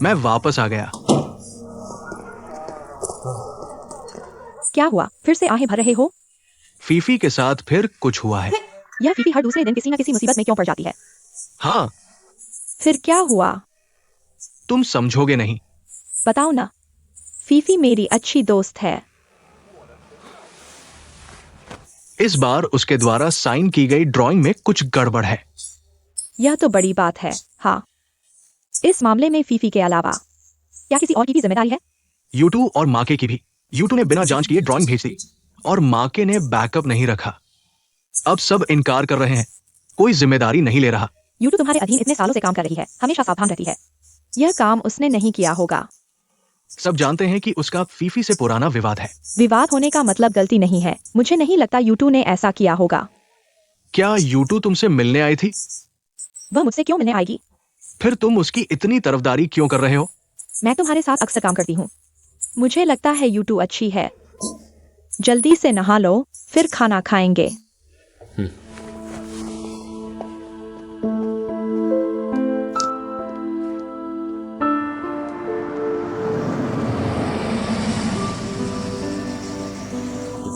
मैं वापस आ गया। क्या हुआ? फिर से आहें भर रहे हो? फीफी के साथ फिर कुछ हुआ है। यह फीफी हर दूसरे दिन किसी न किसी मुसीबत में क्यों पड़ जाती है? हाँ, फिर क्या हुआ? तुम समझोगे नहीं। बताओ ना। फीफी मेरी अच्छी दोस्त है। इस बार उसके द्वारा साइन की गई ड्राइंग में कुछ गड़बड़ है। यह तो बड़ी बात है। हाँ, इस मामले में फीफी के अलावा क्या किसी और की भी जिम्मेदारी है? यूटू और माके की भी। यूटू ने बिना जांच किए ड्राइंग भेज दी और माके ने बैकअप नहीं रखा। अब सब इनकार कर रहे हैं, कोई जिम्मेदारी नहीं ले रहा। यूटू तुम्हारे अधीन इतने सालों से काम कर रही है, हमेशा सावधान रहती है। यह काम उसने नहीं किया होगा। सब जानते हैं कि उसका फीफी से पुराना विवाद है। विवाद होने का मतलब गलती नहीं है। मुझे नहीं लगता यूटू ने ऐसा किया होगा। क्या यूटू तुमसे मिलने आई थी? वह मुझसे क्यों मिलने आएगी? फिर तुम उसकी इतनी तरफदारी क्यों कर रहे हो? मैं तुम्हारे साथ अक्सर काम करती हूँ। मुझे लगता है यूटू अच्छी है। जल्दी से नहा लो, फिर खाना खाएंगे।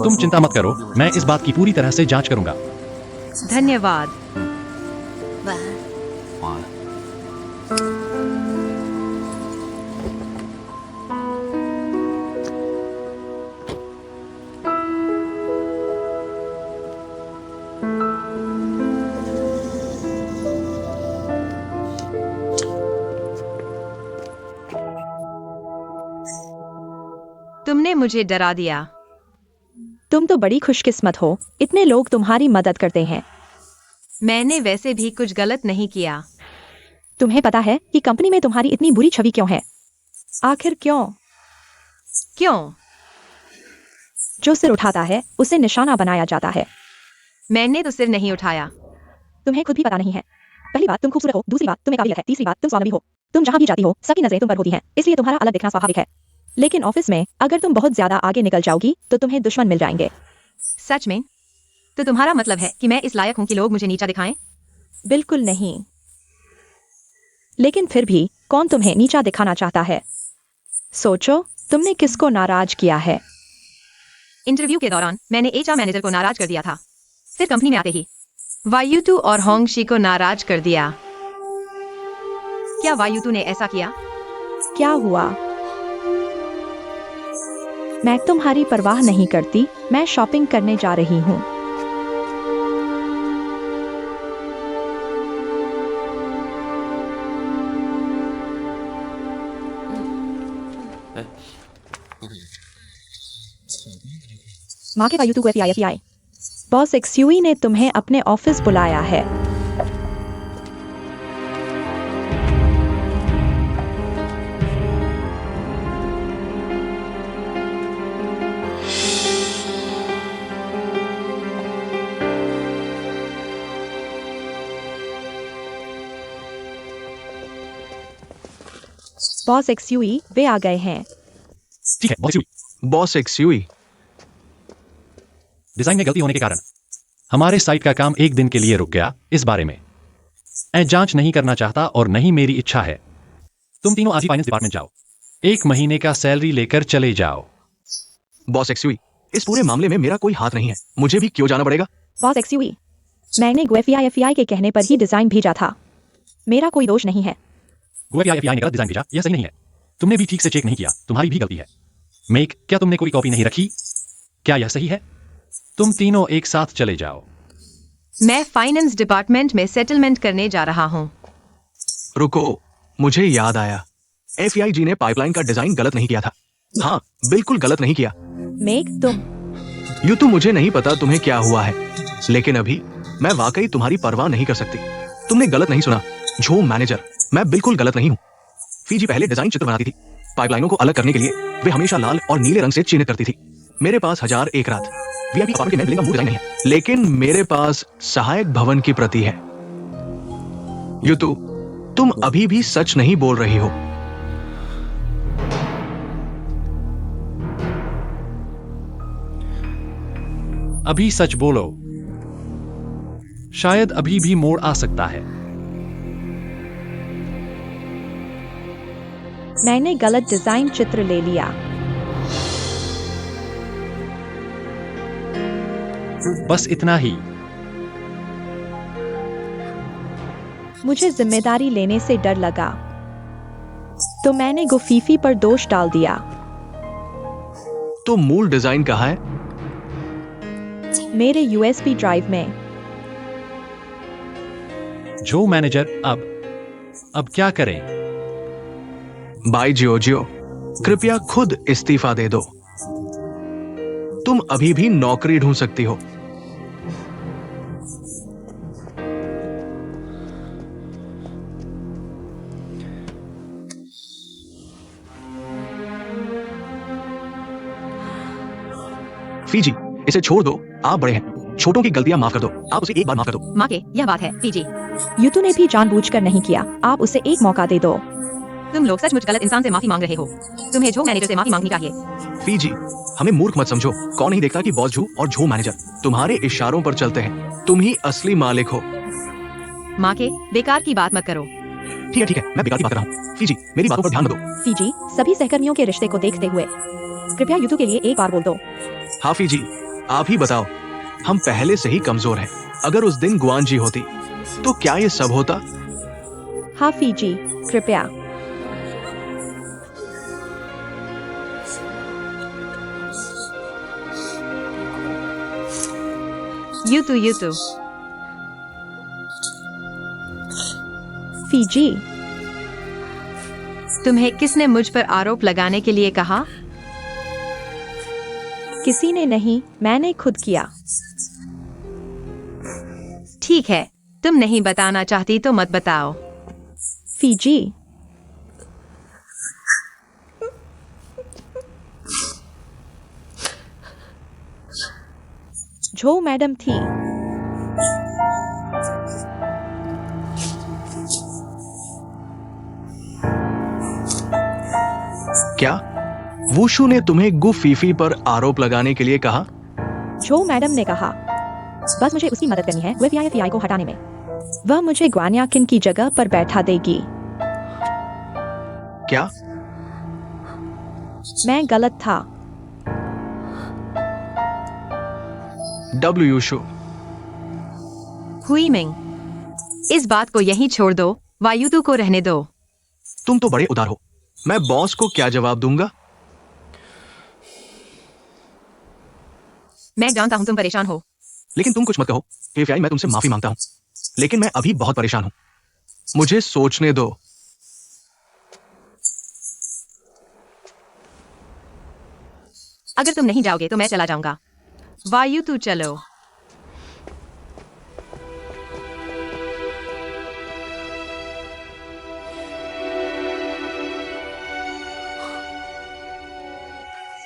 तुम चिंता मत करो, मैं इस बात की पूरी तरह से जांच करूंगा। धन्यवाद। तुमने मुझे डरा दिया। तुम तो बड़ी खुशकिस्मत हो, इतने लोग तुम्हारी मदद करते हैं। मैंने वैसे भी कुछ गलत नहीं किया। तुम्हें पता है कि कंपनी में तुम्हारी इतनी बुरी छवि क्यों है? आखिर क्यों? क्यों? जो सिर उठाता है उसे निशाना बनाया जाता है। मैंने तो सिर नहीं उठाया। तुम्हें खुद भी पता नहीं है। पहली बात, तुम खूबसूरत हो। दूसरी बात, तुम्हें काबिलियत है। तीसरी बात, तुम स्वावलंबी हो। तुम जहां भी जाती हो सबकी नजरें तुम पर होती हैं, इसलिए तुम्हारा अलग दिखना स्वाभाविक है। लेकिन ऑफिस में अगर तुम बहुत ज्यादा आगे निकल जाओगी तो तुम्हें दुश्मन मिल जाएंगे। सच में? तो तुम्हारा मतलब है कि मैं इस लायक हूं कि लोग मुझे नीचा दिखाएं? बिल्कुल नहीं। लेकिन फिर भी कौन तुम्हें नीचा दिखाना चाहता है? सोचो, तुमने किसको नाराज किया है? इंटरव्यू के दौरान मैंने एचआर मैनेजर को नाराज कर दिया था। फिर कंपनी में आते ही वायुतु और होंगशी को नाराज कर दिया। क्या वायुतु ने ऐसा किया? क्या हुआ? मैं तुम्हारी परवाह नहीं करती, मैं शॉपिंग करने जा रही हूँ। माँ के वायुतु को एफआई। बॉस एक्सयूई ने तुम्हें अपने ऑफिस बुलाया है। बॉस एक्सयूई, वे आ गए हैं। ठीक है बॉस यूई। बॉस एक्सयूई, डिजाइन में गलती होने के कारण हमारे साइट का काम एक दिन के लिए रुक गया। इस बारे में मैं जांच नहीं करना चाहता और नहीं मेरी इच्छा है। तुम तीनों आज ही फाइनेंस डिपार्टमेंट जाओ, 1 महीने का सैलरी लेकर चले जाओ। बॉस एक्सयूई, इस पूरे मामले में मेरा कोई हाथ नहीं है। मुझे भी क्यों जाना पड़ेगा? बॉस एक्सयूई, मैंने एफआई के कहने पर ही डिजाइन भेजा था। मेरा कोई दोष नहीं है। एफआई ने गलत डिजाइन भेजा, यह सही नहीं है। तुमने भी ठीक से चेक नहीं किया, तुम्हारी भी गलती है। मेक, क्या तुमने कोई कॉपी नहीं रखी? क्या यह सही है? तुम तीनों एक साथ चले जाओ। मैं फाइनेंस डिपार्टमेंट में सेटलमेंट करने जा रहा हूँ। रुको, मुझे याद आया, FEIG ने पाइपलाइन का डिजाइन गलत नहीं किया था। हाँ, बिल्कुल गलत नहीं किया। मेघ, तुम यूं तो मुझे नहीं पता तुम्हें क्या हुआ है, लेकिन अभी मैं वाकई तुम्हारी परवाह नहीं कर सकती। तुमने गलत नहीं सुना, झो मैनेजर, मैं बिल्कुल गलत नहीं हूँ। फीजी पहले डिजाइन चित्र बनाती थी। पाइपलाइनों को अलग करने के लिए वे हमेशा लाल और नीले रंग से चिन्हित करती थी। मेरे पास 1001 रात VIP अपार्टमेंट के नए बिल्डिंग का मूड डिजाइन नहीं है, लेकिन मेरे पास सहायक भवन की प्रति है। युतु, तुम अभी भी सच नहीं बोल रही हो। अभी सच बोलो, शायद अभी भी मोड़ आ सकता है। मैंने गलत डिजाइन चित्र ले लिया। बस इतना ही। मुझे जिम्मेदारी लेने से डर लगा, तो मैंने गुफीफी पर दोष डाल दिया। तो मूल डिजाइन कहाँ है? मेरे USB ड्राइव में। जो मैनेजर, अब क्या करें? बाय जियोजियो, कृपया खुद इस्तीफा दे दो। तुम अभी भी नौकरी ढूंढ सकती हो। फीजी, इसे छोड़ दो, आप बड़े हैं। छोटों की गलतियां माफ कर दो, आप उसे एक बार माफ कर दो। माँ के यह बात है पीजी। युतु ने भी जानबूझकर नहीं किया, आप उसे एक मौका दे दो। तुम लोग सचमुच गलत इंसान से माफी मांग रहे हो। तुम्हें झो मैनेजर से माफी मांगनी चाहिए। फीजी, हमें मूर्ख मत समझो। कौन नहीं देखता कि बॉस झू और झो मैनेजर तुम्हारे इशारों पर चलते हैं। तुम ही असली मालिक हो। माँ के बेकार की बात मत करो। ठीक है, मैं बेकार की बात कर रहा हूँ। फीजी, मेरी बातों पर ध्यान दो। फीजी, सभी सहकर्मियों के रिश्ते को देखते हुए कृपया युतु के लिए एक बार बोल दो। हाँ फीजी, आप ही बताओ, हम पहले से ही कमजोर हैं। अगर उस दिन गुआन जी होती तो क्या ये सब होता? हाँ फीजी, कृपया। युतु फीजी, तुम्हें किसने मुझ पर आरोप लगाने के लिए कहा? किसी ने नहीं, मैंने खुद किया। ठीक है, तुम नहीं बताना चाहती तो मत बताओ। फीजी, झो मैडम थी। क्या वुशु ने तुम्हें गुफीफी पर आरोप लगाने के लिए कहा? झो मैडम ने कहा, बस मुझे उसकी मदद करनी है FBI को हटाने में। वह मुझे ग्वान्याकिन की जगह पर बैठा देगी। क्या? मैं गलत था। WUशु, हुई मिंग, इस बात को यहीं छोड़ दो, वायुतु को रहने दो। तुम तो बड़े उदार हो। मैं बॉस को क्या जवाब दूंगा? मैं जानता हूं तुम परेशान हो। लेकिन तुम कुछ मत कहो। FBI, मैं तुमसे माफी मांगता हूं, लेकिन मैं अभी बहुत परेशान हूं। मुझे सोचने दो। अगर तुम नहीं जाओगे तो मैं चला जाऊंगा। वायुतु चलो।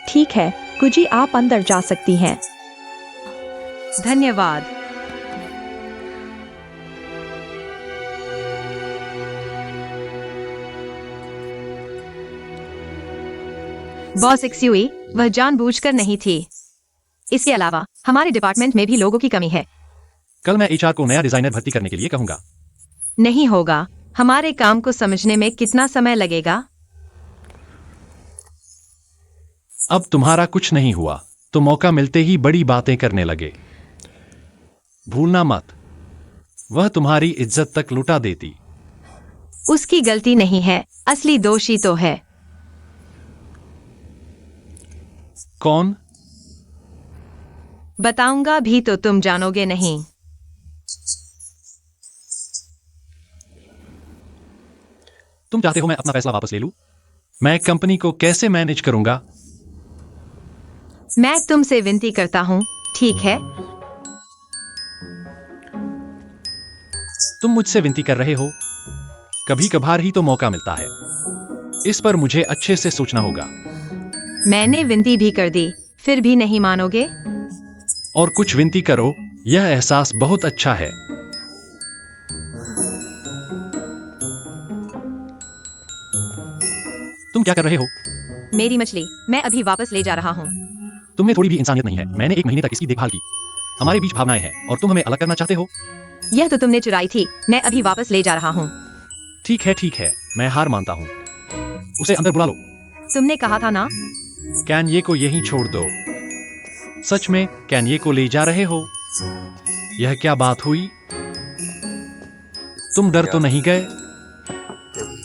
ठीक है, गुजी, आप अंदर जा सकती हैं। धन्यवाद। बॉस एक्सयूई, वह जानबूझकर नहीं थी। इसके अलावा हमारे डिपार्टमेंट में भी लोगों की कमी है। कल मैं HR को नया डिजाइनर भर्ती करने के लिए कहूंगा। नहीं होगा। हमारे काम को समझने में कितना समय लगेगा? अब तुम्हारा कुछ नहीं हुआ तो मौका मिलते ही बड़ी बातें करने लगे। भूलना मत, वह तुम्हारी इज्जत तक लुटा देती। उसकी गलती नहीं है, असली दोषी तो है। कौन? बताऊंगा भी तो तुम जानोगे नहीं। तुम चाहते हो मैं अपना फैसला वापस ले लूं? मैं कंपनी को कैसे मैनेज करूंगा? मैं तुमसे विनती करता हूँ, ठीक है? तुम मुझसे विनती कर रहे हो? कभी कभार ही तो मौका मिलता है। इस पर मुझे अच्छे से सोचना होगा। मैंने विनती भी कर दी, फिर भी नहीं मानोगे? और कुछ विनती करो, यह एहसास बहुत अच्छा है। तुम क्या कर रहे हो? मेरी मछली मैं अभी वापस ले जा रहा हूँ। तुम्हें थोड़ी भी इंसानियत नहीं है। मैंने 1 महीने तक इसकी देखभाल की। हमारे बीच भावनाएं हैं और तुम हमें अलग करना चाहते हो। यह तो तुमने चुराई थी, मैं अभी वापस ले जा रहा हूँ। ठीक है, मैं हार मानता हूँ। उसे अंदर बुला लो। तुमने कहा था ना? कैन्ये को यहीं छोड़ दो। सच में कैन्ये को ले जा रहे हो? यह क्या बात हुई? तुम डर तो नहीं गए?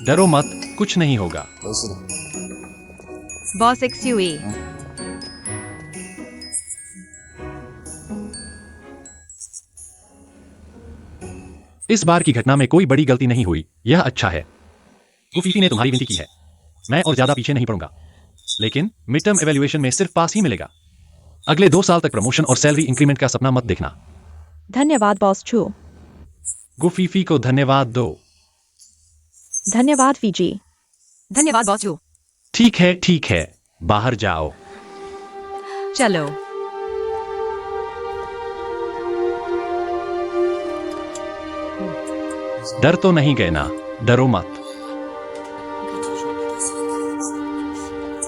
डरो मत, कुछ नहीं होगा। 没事的。 बॉस एक्सयूए। इस बार की घटना में कोई बड़ी गलती नहीं हुई, यह अच्छा है। गुफीफी ने तुम्हारी विनती की है। मैं और ज्यादा पीछे नहीं पड़ूंगा। लेकिन मिड टर्म एवेल्युएशन में सिर्फ पास ही मिलेगा। अगले 2 साल तक प्रमोशन और सैलरी इंक्रीमेंट का सपना मत देखना। धन्यवाद बॉस चू। गुफीफी को धन्यवाद दो। धन्यवाद फीजी। धन्यवाद बॉस जू। ठीक है, बाहर जाओ। चलो। डर तो नहीं गए ना? डरो मत।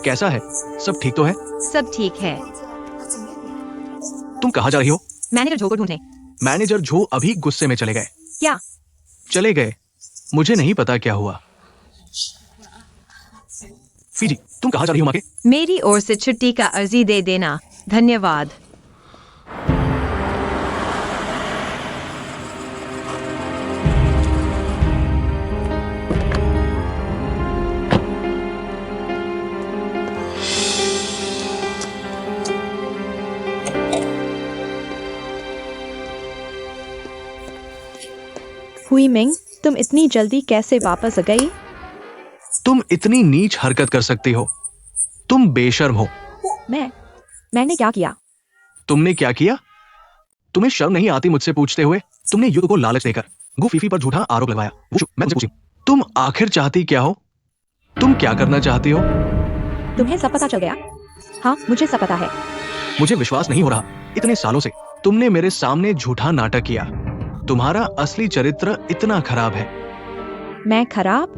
कैसा है? सब ठीक तो है? सब ठीक है। तुम कहाँ जा रही हो? मैनेजर झो को ढूंढने। मैनेजर झो अभी गुस्से में चले गए। क्या? चले गए। मुझे नहीं पता क्या हुआ। फीजी, तुम कहाँ जा रही हो माँ के? मेरी ओर से छुट्टी का अर्जी दे देना, धन्यवाद। हुई मिंग, तुम इतनी जल्दी कैसे वापस आ गई? तुम इतनी नीच हरकत कर सकती हो? तुम बेशर्म हो। मैंने क्या किया? तुमने क्या किया? तुम्हें शर्म नहीं आती मुझसे पूछते हुए? तुमने युद्ध को लालच देकर गुफीफी पर झूठा आरोप लगाया। पूछो, मैं तुमसे पूछूं, तुम आखिर चाहती क्या हो? तुम क्या करना चाहती हो? तुम्हें सब पता चल गया? हाँ, मुझे सब पता है। मुझे विश्वास नहीं हो रहा। इतने सालों से तुमने मेरे सामने झूठा नाटक किया। तुम्हारा असली चरित्र इतना खराब है। मैं खराब?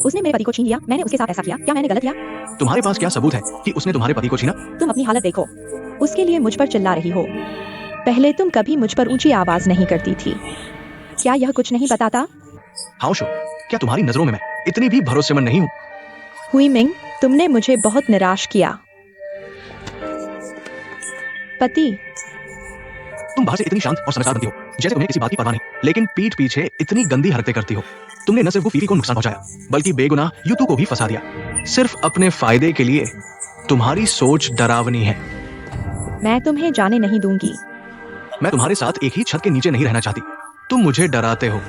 उसने मेरे पति को छीन लिया, मैंने उसके साथ ऐसा किया, क्या मैंने गलत किया? तुम्हारे पास क्या सबूत है कि उसने तुम्हारे पति को छीना? तुम अपनी हालत देखो, उसके लिए मुझ पर चिल्ला रही हो। पहले तुम कभी मुझ पर ऊंची आवाज नहीं करती थी। क्या यह कुछ नहीं बताता? हाउशो, क्या तुम्हारी नजरों में मैं इतनी भी भरोसेमंद नहीं हूँ? हुई मिंग, तुमने मुझे बहुत निराश किया। पति, तुम बाहर से इतनी शांत और समझदार बनती हो, जैसे तुम्हें किसी बात की परवाह नहीं, लेकिन पीठ पीछे इतनी गंदी हरकतें करती हो। तुमने न सिर्फ गुफीफी को नुकसान पहुंचाया, बल्कि बेगुनाह यूतू को भी फंसा दिया, सिर्फ अपने फायदे के लिए। तुम्हारी सोच डरावनी है। मैं तुम्हें जाने नहीं दूंगी। मैं तुम्हारे साथ एक ही छत के नीचे नहीं रहना चाहती। तुम मुझे डराते हो।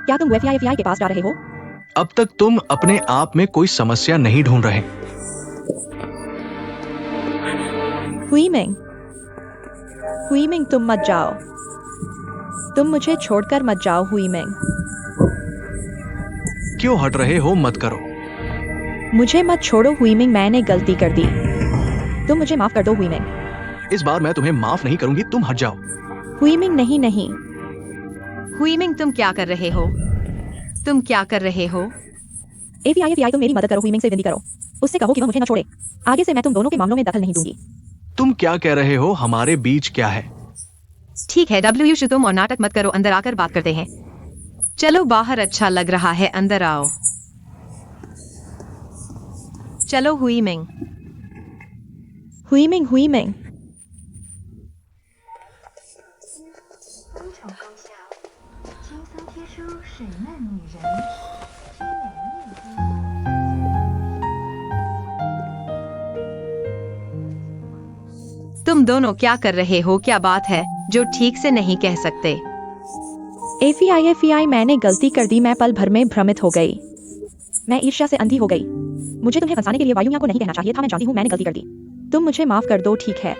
क्या तुम FBI के पास जा रहे हो? अब तक तुम अपने आप में कोई समस्या नहीं ढूंढ रहे। हुई मिंग, तुम मत जाओ। तुम मुझे छोड़कर मत जाओ हुई मिंग। क्यों हट रहे हो? मत करो। मुझे मत छोड़ो हुई मिंग, मैंने गलती कर दी। तुम मुझे माफ कर दो हुई मिंग। इस बार मैं तुम्हें माफ नहीं करूंगी। तुम हट जाओ। हुई मिंग, नहीं। हुई मिंग, तुम क्या कर रहे हो? तुम क्या कर रहे हो? FBI, तुम मेरी मदद करो। हुई मिंग से विनती करो, उससे कहो कि वह मुझे न छोड़े। आगे से मैं तुम दोनों के मामलों में दखल नहीं दूंगी। तुम क्या कह रहे हो? हमारे बीच क्या है? ठीक है WU, तुम और नाटक मत करो, अंदर आकर बात करते हैं। चलो बाहर अच्छा लग रहा है, अंदर आओ। चलो हुई मिंग। हुई मिंग, 中场高校，轻松贴书水嫩女人，需美丽的。 तुम दोनों क्या कर रहे हो? क्या बात है जो ठीक से नहीं कह सकते? FBI, मैंने गलती कर दी। मैं पल भर में भ्रमित हो गई। मैं ईर्ष्या से अंधी हो गई। मुझे तुम्हें फंसाने के लिए वायुमिया को नहीं कहना चाहिए था। मैं जानती हूँ मैंने गलती कर दी। तुम मुझे माफ कर दो, ठीक है?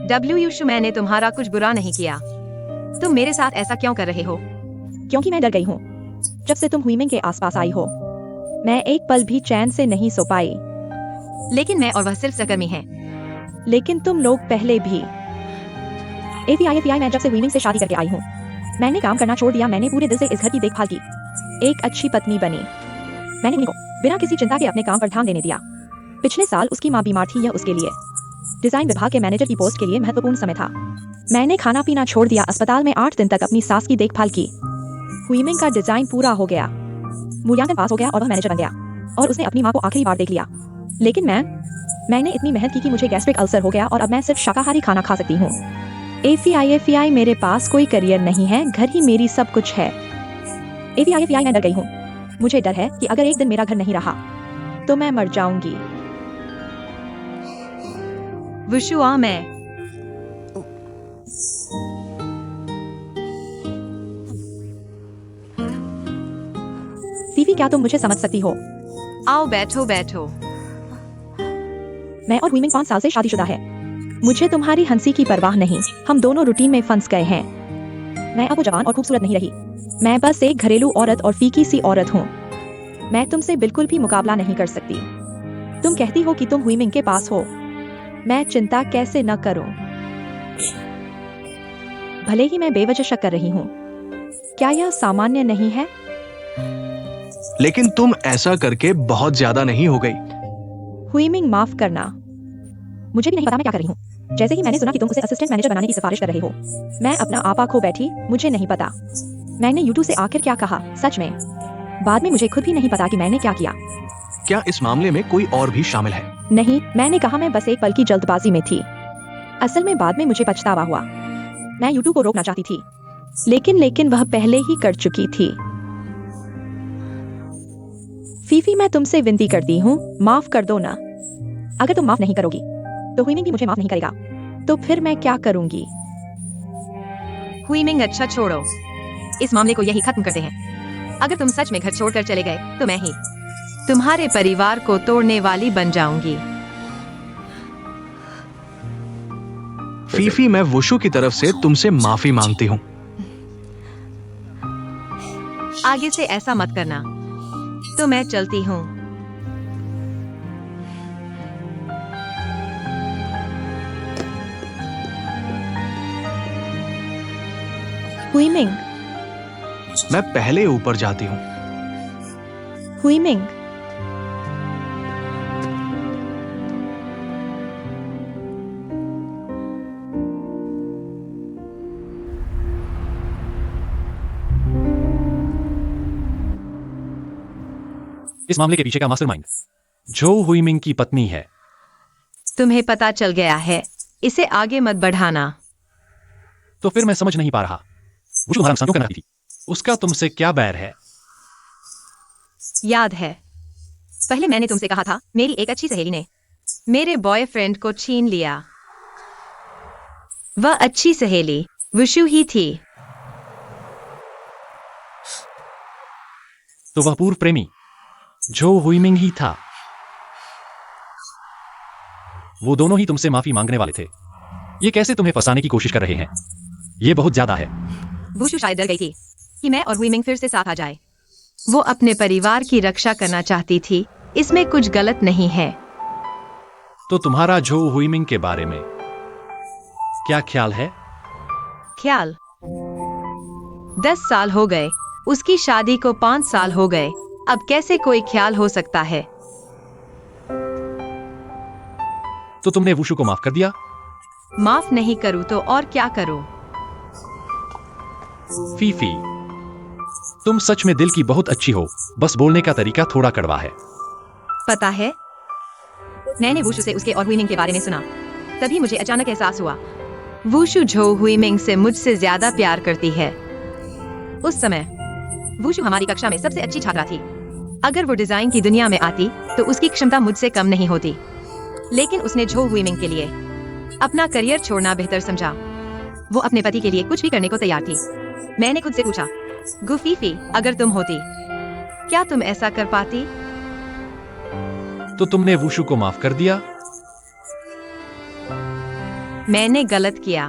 डब्ल्यू मैंने तुम्हारा कुछ बुरा नहीं किया। तुम मेरे साथ ऐसा क्यों कर रहे हो? क्योंकि मैं डर गई हूँ। जब से तुम हुईमिंग के आसपास आई हो, मैं एक पल भी चैन से नहीं सो पाई। लेकिन मैं और वह सिर्फ सहकर्मी हैं। लेकिन तुम लोग पहले भी। एफीआई मैं जब से हुईमिंग से शादी करके आई हूँ, मैंने काम करना छोड़ दिया। मैंने पूरे दिल से इस घर की देखभाल की, एक अच्छी पत्नी बनी। मैंने उनको बिना किसी चिंता के अपने काम पर ध्यान देने दिया। पिछले साल उसकी माँ बीमार थी। यह उसके लिए डिजाइन विभाग के मैनेजर की पोस्ट के लिए महत्वपूर्ण समय था। मैंने खाना पीना छोड़ दिया। अस्पताल में 8 दिन तक अपनी सास की देखभाल की। हुईमिंग का डिजाइन पूरा हो गया, मूल्यांकन पास हो गया और वह मैनेजर बन गया, और उसने अपनी माँ को आखिरी बार देख लिया। लेकिन मैंने इतनी मेहनत की कि मुझे गैस्ट्रिक अल्सर हो गया और अब मैं सिर्फ शाकाहारी खाना खा सकती हूँ। एफीआई मेरे पास कोई करियर नहीं है। घर ही मेरी सब कुछ है। एफीआई मैं डर गई हूँ। मुझे डर है कि अगर एक दिन मेरा घर नहीं रहा तो मैं मर जाऊंगी। वुशुआ मैं फीफी, क्या तुम मुझे समझ सकती हो? आओ बैठो बैठो। मैं और हुईमिंग 5 साल से शादीशुदा है। मुझे तुम्हारी हंसी की परवाह नहीं। हम दोनों रूटीन में फंस गए हैं। मैं अब वो जवान और खूबसूरत नहीं रही। मैं बस एक घरेलू औरत और फीकी सी औरत हूँ। मैं तुमसे बिल्कुल भी मुकाबला नहीं कर सकती। तुम कहती हो कि तुम हुईमिंग के पास हो। मैं चिंता कैसे न करूं? भले ही मैं बेवजह शक कर रही हूँ। क्या यह सामान्य नहीं है? लेकिन तुम ऐसा करके बहुत ज्यादा नहीं हो गई? हुईमिंग, माफ करना। मुझे भी नहीं पता मैं क्या कर रही हूँ। जैसे ही मैंने सुना कि तुम उसे असिस्टेंट मैनेजर बनाने की सिफारिश कर रहे हो, मैं अपना आपा खो बैठी। मुझे नहीं पता मैंने यूट्यूब से आखिर क्या कहा। सच में बाद में मुझे खुद भी नहीं पता कि मैंने क्या किया। क्या इस मामले में कोई और भी शामिल है? नहीं, मैंने कहा मैं बस एक पल की जल्दबाजी में थी। असल में बाद में मुझे पछतावा हुआ। मैं यूट्यूब को रोकना चाहती थी, लेकिन वह पहले ही कर चुकी थी। फीफी, मैं तुमसे विनती करती हूँ, माफ कर दो ना। अगर तुम माफ नहीं करोगी तो हुईमिंग भी मुझे माफ नहीं करेगा। तो फिर मैं क्या करूंगी? हुईमिंग, अच्छा छोड़ो, इस मामले को यही खत्म करते हैं। अगर तुम सच में घर छोड़कर चले गए तो मैं ही तुम्हारे परिवार को तोड़ने वाली बन जाऊंगी। फीफी, मैं वुशु की तरफ से तुमसे माफी मांगती हूँ। आगे से ऐसा मत करना। तो मैं चलती हूँ। हुईमिंग, मैं पहले ऊपर जाती हूँ। हुईमिंग, इस मामले के पीछे का मास्टरमाइंड जो हुईमिंग की पत्नी है। तुम्हें पता चल गया है। इसे आगे मत बढ़ाना। तो फिर मैं समझ नहीं पा रहा, वो तुम्हारा नुकसान क्यों करना चाहती थी? उसका तुमसे क्या बैर है? याद है, पहले मैंने तुमसे कहा था मेरी एक अच्छी सहेली ने मेरे बॉयफ्रेंड को छीन लिया। वह अच्छी सहेली वुशु ही थी। तो वह पूर्व प्रेमी जो हुईमिंग ही था। वो दोनों ही तुमसे माफी मांगने वाले थे। ये कैसे तुम्हें फंसाने की कोशिश कर रहे हैं? ये बहुत ज्यादा है। वुशु शायद डर गई थी कि मैं और हुईमिंग फिर से साथ आ जाए। वो अपने परिवार की रक्षा करना चाहती थी। इसमें कुछ गलत नहीं है। तो तुम्हारा जो हुईमिंग के बारे में क्या ख्याल है? ख्याल? 10 साल हो गए। उसकी शादी को 5 साल हो गए। अब कैसे कोई ख्याल हो सकता है? तो तुमने वुशु को माफ कर दिया? माफ नहीं करूं तो और क्या करूं? फीफी, तुम सच में दिल की बहुत अच्छी हो, बस बोलने का तरीका थोड़ा कड़वा है। पता है, मैंने वुशु से उसके और हुईमिंग के बारे में सुना। तभी मुझे अचानक एहसास हुआ, वुशु जो हुईमिंग से मुझसे ज्यादा प्यार करती है। उस समय वुशु हमारी कक्षा में सबसे अच्छी छात्रा थी। अगर वो डिजाइन की दुनिया में आती तो उसकी क्षमता मुझसे कम नहीं होती। लेकिन उसने झो हुईमिंग के लिए अपना करियर छोड़ना बेहतर समझा। वो अपने पति के लिए कुछ भी करने को तैयार थी। मैंने खुद से पूछा, गुफीफी, अगर तुम होती क्या तुम ऐसा कर पाती? तो तुमने वुशु को माफ कर दिया? मैंने गलत किया।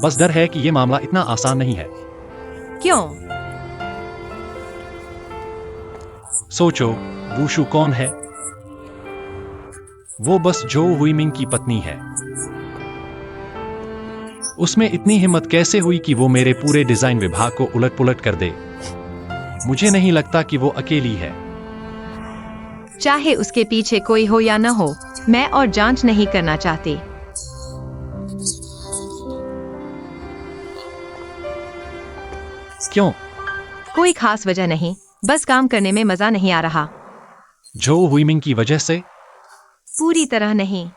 बस डर है कि यह मामला इतना आसान नहीं है। क्यों? सोचो, वुशु कौन है? वो बस जो हुईमिंग की पत्नी है। उसमें इतनी हिम्मत कैसे हुई कि वो मेरे पूरे डिजाइन विभाग को उलट-पुलट कर दे? मुझे नहीं लगता कि वो अकेली है। चाहे उसके पीछे कोई हो या न हो, मैं और जांच नहीं करना चाहती। क्यों? कोई खास वजह नहीं, बस काम करने में मजा नहीं आ रहा। जो हुईमिंग की वजह से? पूरी तरह नहीं।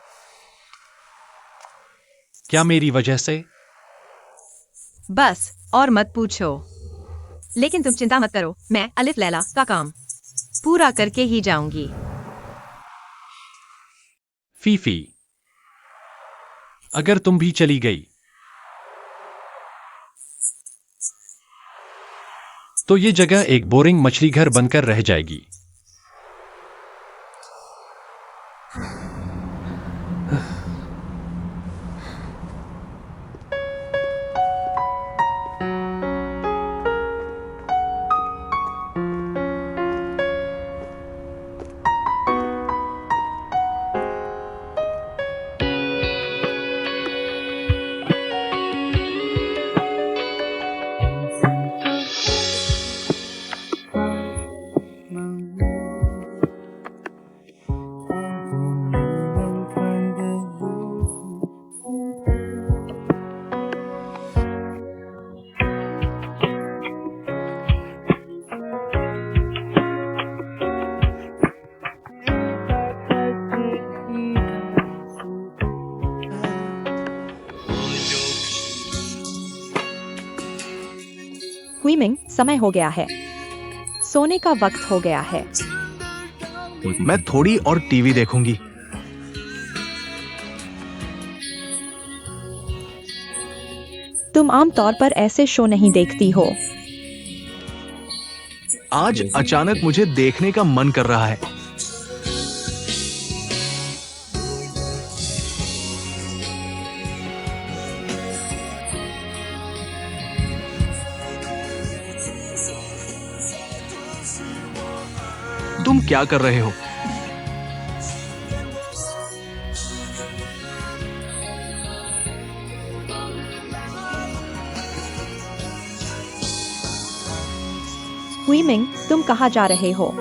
क्या मेरी वजह से? बस और मत पूछो। लेकिन तुम चिंता मत करो, मैं अलिफ लैला का काम पूरा करके ही जाऊंगी। फीफी, अगर तुम भी चली गई तो ये जगह एक बोरिंग मछली घर बनकर रह जाएगी। हुईमिंग, समय हो गया है। सोने का वक्त हो गया है। मैं थोड़ी और टीवी देखूंगी। तुम आमतौर पर ऐसे शो नहीं देखती हो। आज अचानक मुझे देखने का मन कर रहा है। तुम क्या कर रहे हो? हुईमिंग, तुम कहाँ जा रहे हो?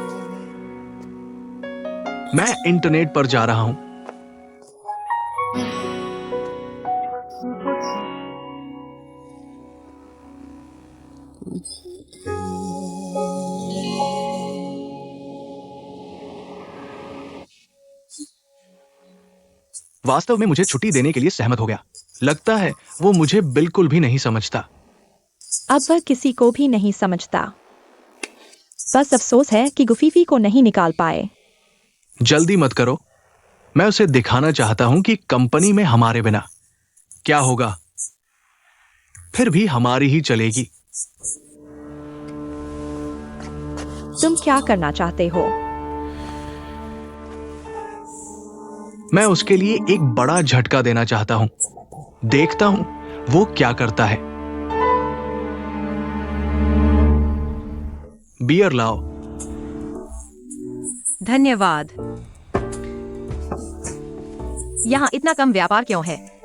मैं इंटरनेट पर जा रहा हूं। वास्तव में मुझे छुट्टी देने के लिए सहमत हो गया। लगता है वो मुझे बिल्कुल भी नहीं समझता। अब वह किसी को भी नहीं समझता। बस अफसोस है कि गुफीफी को नहीं निकाल पाए। जल्दी मत करो। मैं उसे दिखाना चाहता हूं कि कंपनी में हमारे बिना क्या होगा। फिर भी हमारी ही चलेगी। तुम क्या करना चाहते हो? मैं उसके लिए एक बड़ा झटका देना चाहता हूं। देखता हूं वो क्या करता है। बियर लाओ। धन्यवाद। यहाँ इतना कम व्यापार क्यों है?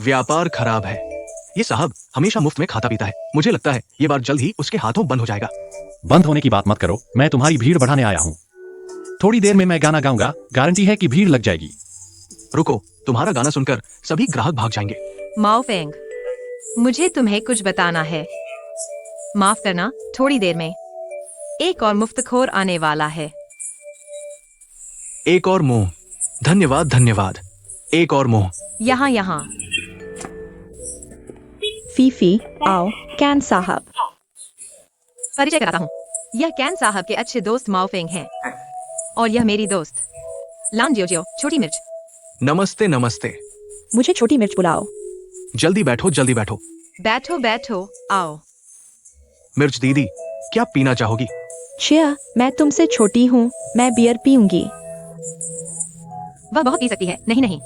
व्यापार खराब है। ये साहब हमेशा मुफ्त में खाता पीता है। मुझे लगता है ये बार जल्द ही उसके हाथों बंद हो जाएगा। बंद होने की बात मत करो, मैं तुम्हारी भीड़ बढ़ाने आया हूं। थोड़ी देर में मैं गाना गाऊंगा, गारंटी है कि भीड़ लग जाएगी। रुको, तुम्हारा गाना सुनकर सभी ग्राहक भाग जाएंगे। माओफेंग, मुझे तुम्हें कुछ बताना है। माफ करना, थोड़ी देर में एक और मुफ्तखोर आने वाला है। एक और मुंह। धन्यवाद धन्यवाद। एक और मुंह। यहाँ यहाँ। फीफी, आओ। कैन साहब। परिचय कराता हूँ। यह कैन साहब के अच्छे दोस्त माओफेंग हैं और यह मेरी दोस्त लान जियो, छोटी मिर्च। नमस्ते नमस्ते। मुझे छोटी मिर्च बुलाओ। जल्दी बैठो जल्दी बैठो। बैठो बैठो, आओ। मिर्च दीदी, क्या पीना चाहोगी? छिया, मैं तुमसे छोटी हूँ, मैं बियर पीऊंगी। वह बहुत पी सकती है। नहीं नहीं।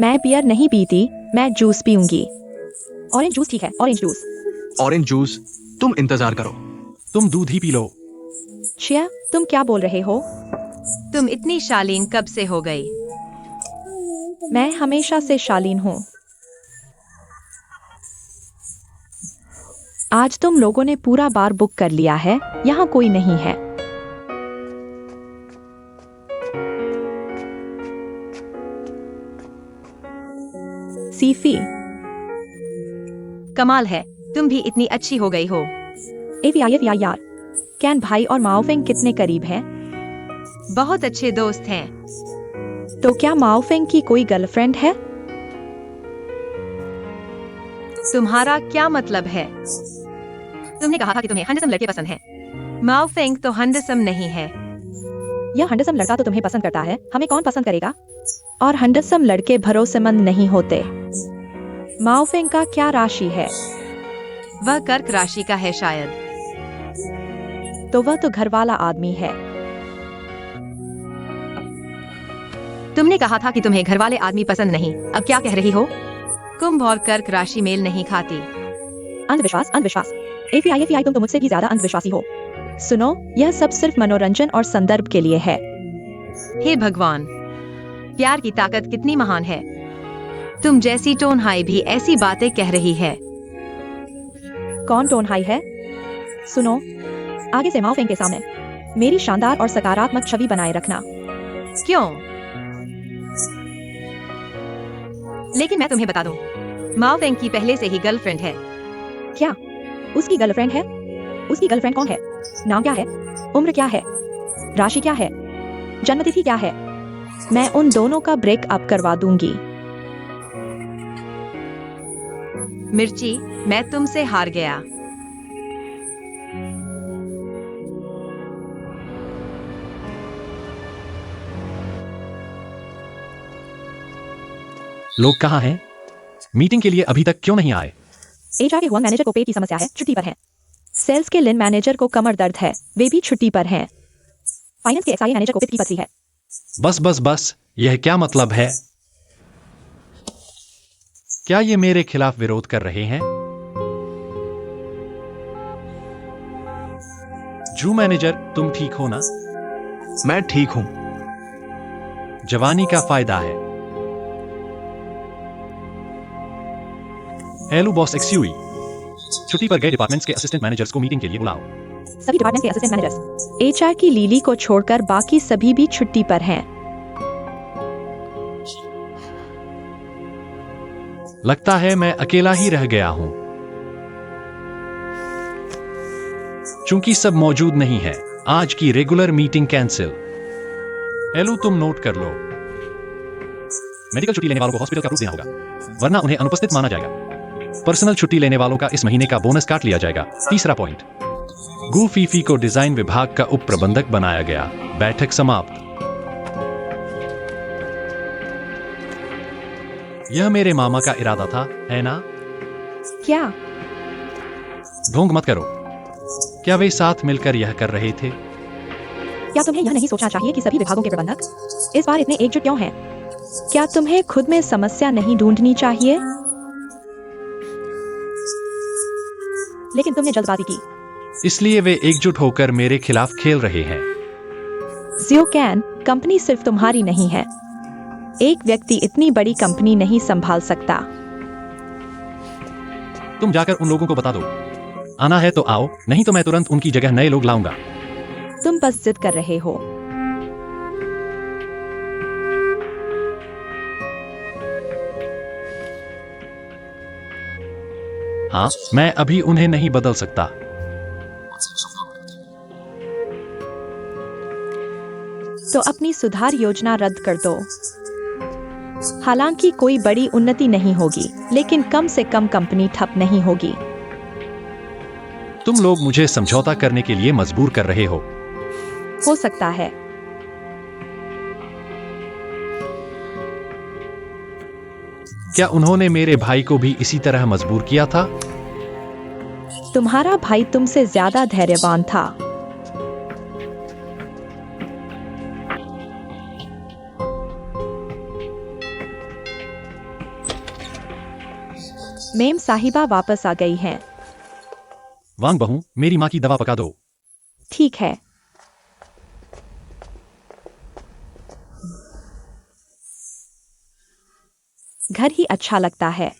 मैं बियर नहीं पीती, मैं जूस पीऊंगी। ऑरेंज जूस ठीक है, ऑरेंज जूस। Orange juice. तुम इंतजार करो। तुम दूध ही पी लो। छिया, तुम क्या बोल रहे हो? तुम इतनी शालीन कब से हो गई? मैं हमेशा से शालीन हूँ। आज तुम लोगों ने पूरा बार बुक कर लिया है, यहाँ कोई नहीं है। सीफी, कमाल है, तुम भी इतनी अच्छी हो गई हो। एवीआई यार, कैन भाई और माओफेंग कितने करीब हैं? बहुत अच्छे दोस्त हैं। तो क्या माओफेंग की कोई गर्लफ्रेंड है? तुम्हारा क्या मतलब है? तुमने कहा था कि तुम्हें हंडसम लड़के पसंद हैं। माओ फेंग तो हंडसम नहीं है। यह हंडसम लड़का तो तुम्हें पसंद करता है, हमें कौन पसंद करेगा? और हंडसम लड़के भरोसेमंद नहीं होते। माओफेंग का क्या राशि है? वह कर्क राशि का है शायद। तो वह तो घर वाला आदमी है। तुमने कहा था कि तुम्हें घर वाले आदमी पसंद नहीं, अब क्या कह रही हो? कुंभ और कर्क राशि मेल नहीं खाती। अंधविश्वास, अंधविश्वास। एफआई तुम तो मुझसे भी ज्यादा अंधविश्वासी हो। सुनो, यह सब सिर्फ मनोरंजन और संदर्भ के लिए है। हे भगवान, प्यार की ताकत कितनी महान है। तुम जैसी टोन हाई भी ऐसी बातें कह रही है। कौन टोन हाई है? सुनो, आगे से माओफेंग के सामने मेरी शानदार और सकारात्मक छवि बनाए रखना। क्यों? लेकिन मैं तुम्हें बता दूं, माओ फेंग की पहले से ही गर्लफ्रेंड है। क्या उसकी गर्लफ्रेंड है? उसकी गर्लफ्रेंड कौन है? नाम क्या है? उम्र क्या है? राशि क्या है? जन्मतिथि क्या है? मैं उन दोनों का ब्रेकअप करवा दूंगी। मिर्ची, मैं तुमसे हार गया। लोग कहाँ हैं? मीटिंग के लिए अभी तक क्यों नहीं आए? एचआर के हुआ मैनेजर को पेट की समस्या है, छुट्टी पर हैं। सेल्स के लिन मैनेजर को कमर दर्द है, वे भी छुट्टी पर हैं। फाइनेंस के एक्सआई मैनेजर को पित्त की पथरी है। बस बस बस, यह क्या मतलब है? क्या ये मेरे खिलाफ विरोध कर रहे हैं? जू मैनेजर, तुम ठीक हो ना? मैं ठीक हूं। जवानी का फायदा है। हेलो बॉस एक्सयूई, छुट्टी पर गए डिपार्टमेंट्स के असिस्टेंट मैनेजर्स को मीटिंग के लिए बुलाओ। सभी डिपार्टमेंट के असिस्टेंट मैनेजर्स, एचआर की लीली को छोड़कर बाकी सभी भी छुट्टी पर हैं। लगता है मैं अकेला ही रह गया हूं। चूंकि सब मौजूद नहीं है, आज की रेगुलर मीटिंग कैंसिल। हेलो, तुम नोट कर लो। मेडिकल छुट्टी लेने वालों को हॉस्पिटल का प्रूफ देना होगा, वरना उन्हें अनुपस्थित माना जाएगा। पर्सनल छुट्टी लेने वालों का इस महीने का बोनस काट लिया जाएगा। तीसरा पॉइंट, गू फीफी को डिजाइन विभाग का उप प्रबंधक बनाया गया। बैठक समाप्त। यह मेरे मामा का इरादा था, है ना? क्या? ढोंग मत करो। क्या वे साथ मिलकर यह कर रहे थे? क्या तुम्हें यह नहीं सोचना चाहिए कि सभी विभागों के प्रबंधक इस बार इतने एकजुट क्यों हैं? क्या तुम्हें खुद में समस्या नहीं ढूंढनी चाहिए? लेकिन तुमने जल्दबाजी की, इसलिए वे एकजुट होकर मेरे खिलाफ खेल रहे हैं। ज़ियोकैन, कंपनी सिर्फ तुम्हारी नहीं है। एक व्यक्ति इतनी बड़ी कंपनी नहीं संभाल सकता। तुम जाकर उन लोगों को बता दो, आना है तो आओ, नहीं तो मैं तुरंत उनकी जगह नए लोग लाऊंगा। तुम बस जिद कर रहे हो। हाँ, मैं अभी उन्हें नहीं बदल सकता। तो अपनी सुधार योजना रद्द कर दो। हालांकि कोई बड़ी उन्नति नहीं होगी, लेकिन कम से कम कंपनी ठप नहीं होगी। तुम लोग मुझे समझौता करने के लिए मजबूर कर रहे हो सकता है। क्या उन्होंने मेरे भाई को भी इसी तरह मजबूर किया था? तुम्हारा भाई तुमसे ज्यादा धैर्यवान था। मेम साहिबा वापस आ गई हैं। वांग बहू, मेरी माँ की दवा पका दो। ठीक है। घर ही अच्छा लगता है।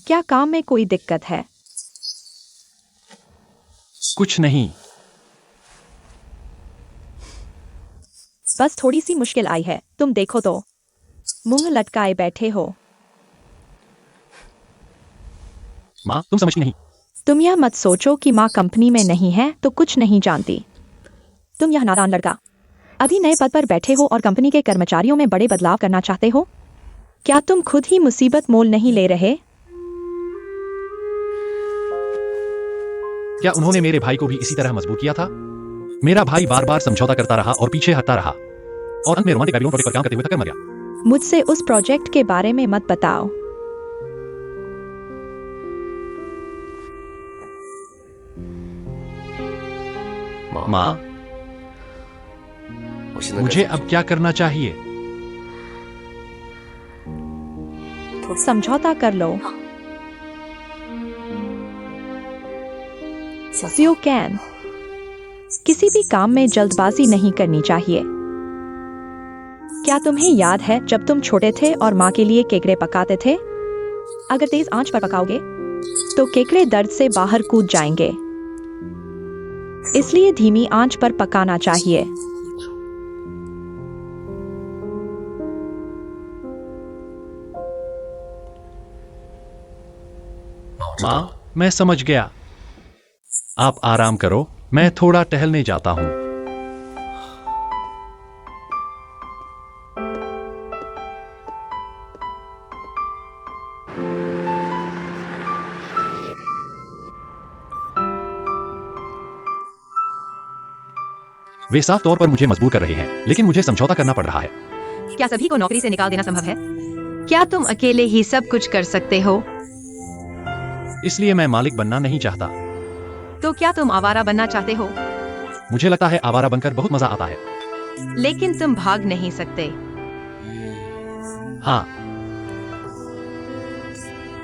क्या काम में कोई दिक्कत है? कुछ नहीं। बस थोड़ी सी मुश्किल आई है। तुम देखो तो, मुंह लटकाए बैठे हो। माँ, तुम समझती नहीं। तुम यह मत सोचो कि माँ कंपनी में नहीं है तो कुछ नहीं जानती। तुम यह नादान लड़का अभी नए पद पर बैठे हो और कंपनी के कर्मचारियों में बड़े बदलाव करना चाहते हो। क्या तुम खुद ही मुसीबत मोल नहीं ले रहे? क्या उन्होंने मेरे भाई को भी इसी तरह मजबूर किया था? मेरा भाई बार बार समझौता करता रहा और पीछे हटता रहा और अंत में रोमांटिक बैबीलोन प्रोजेक्ट पर काम करते हुए थककर मर गया। मुझसे उस प्रोजेक्ट के बारे में मत बताओ। माँ, मुझे अब क्या करना चाहिए? समझौता कर लो। You can। किसी भी काम में जल्दबाजी नहीं करनी चाहिए। क्या तुम्हें याद है जब तुम छोटे थे और माँ के लिए केकड़े पकाते थे? अगर तेज आंच पर पकाओगे तो केकड़े दर्द से बाहर कूद जाएंगे। इसलिए धीमी आंच पर पकाना चाहिए। माँ, मैं समझ गया। आप आराम करो, मैं थोड़ा टहलने जाता हूँ। वे साफ तौर पर मुझे मजबूर कर रहे हैं, लेकिन मुझे समझौता करना पड़ रहा है। क्या सभी को नौकरी से निकाल देना संभव है? क्या तुम अकेले ही सब कुछ कर सकते हो? इसलिए मैं मालिक बनना नहीं चाहता। तो क्या तुम आवारा बनना चाहते हो? मुझे लगता है आवारा बनकर बहुत मजा आता है। लेकिन तुम भाग नहीं सकते। हाँ,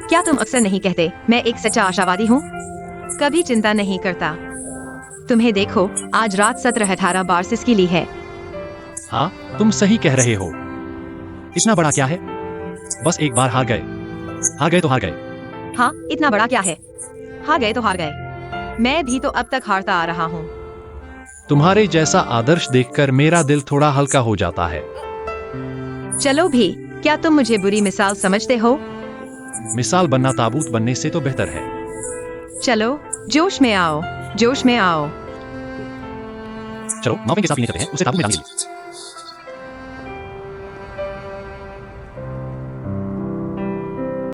क्या तुम अक्सर नहीं कहते, मैं एक सच्चा आशावादी हूँ, कभी चिंता नहीं करता? तुम्हें देखो, आज रात 17-18 बार सिसकी ली है। हाँ, तुम सही कह रहे हो। इतना बड़ा क्या है? बस एक बार हार गए। हार गए तो हार गए। हाँ, इतना बड़ा क्या है? हार गए तो हार गए। मैं भी तो अब तक हारता आ रहा हूँ। तुम्हारे जैसा आदर्श देखकर मेरा दिल थोड़ा हल्का हो जाता है। चलो भी, क्या तुम मुझे बुरी मिसाल समझते हो? मिसाल बनना ताबूत बनने से तो बेहतर है। चलो, जोश में आओ, जोश में आओ। चलो, माफी के साथ पीने चलते हैं, उसे ताबूत में डालने के लिए।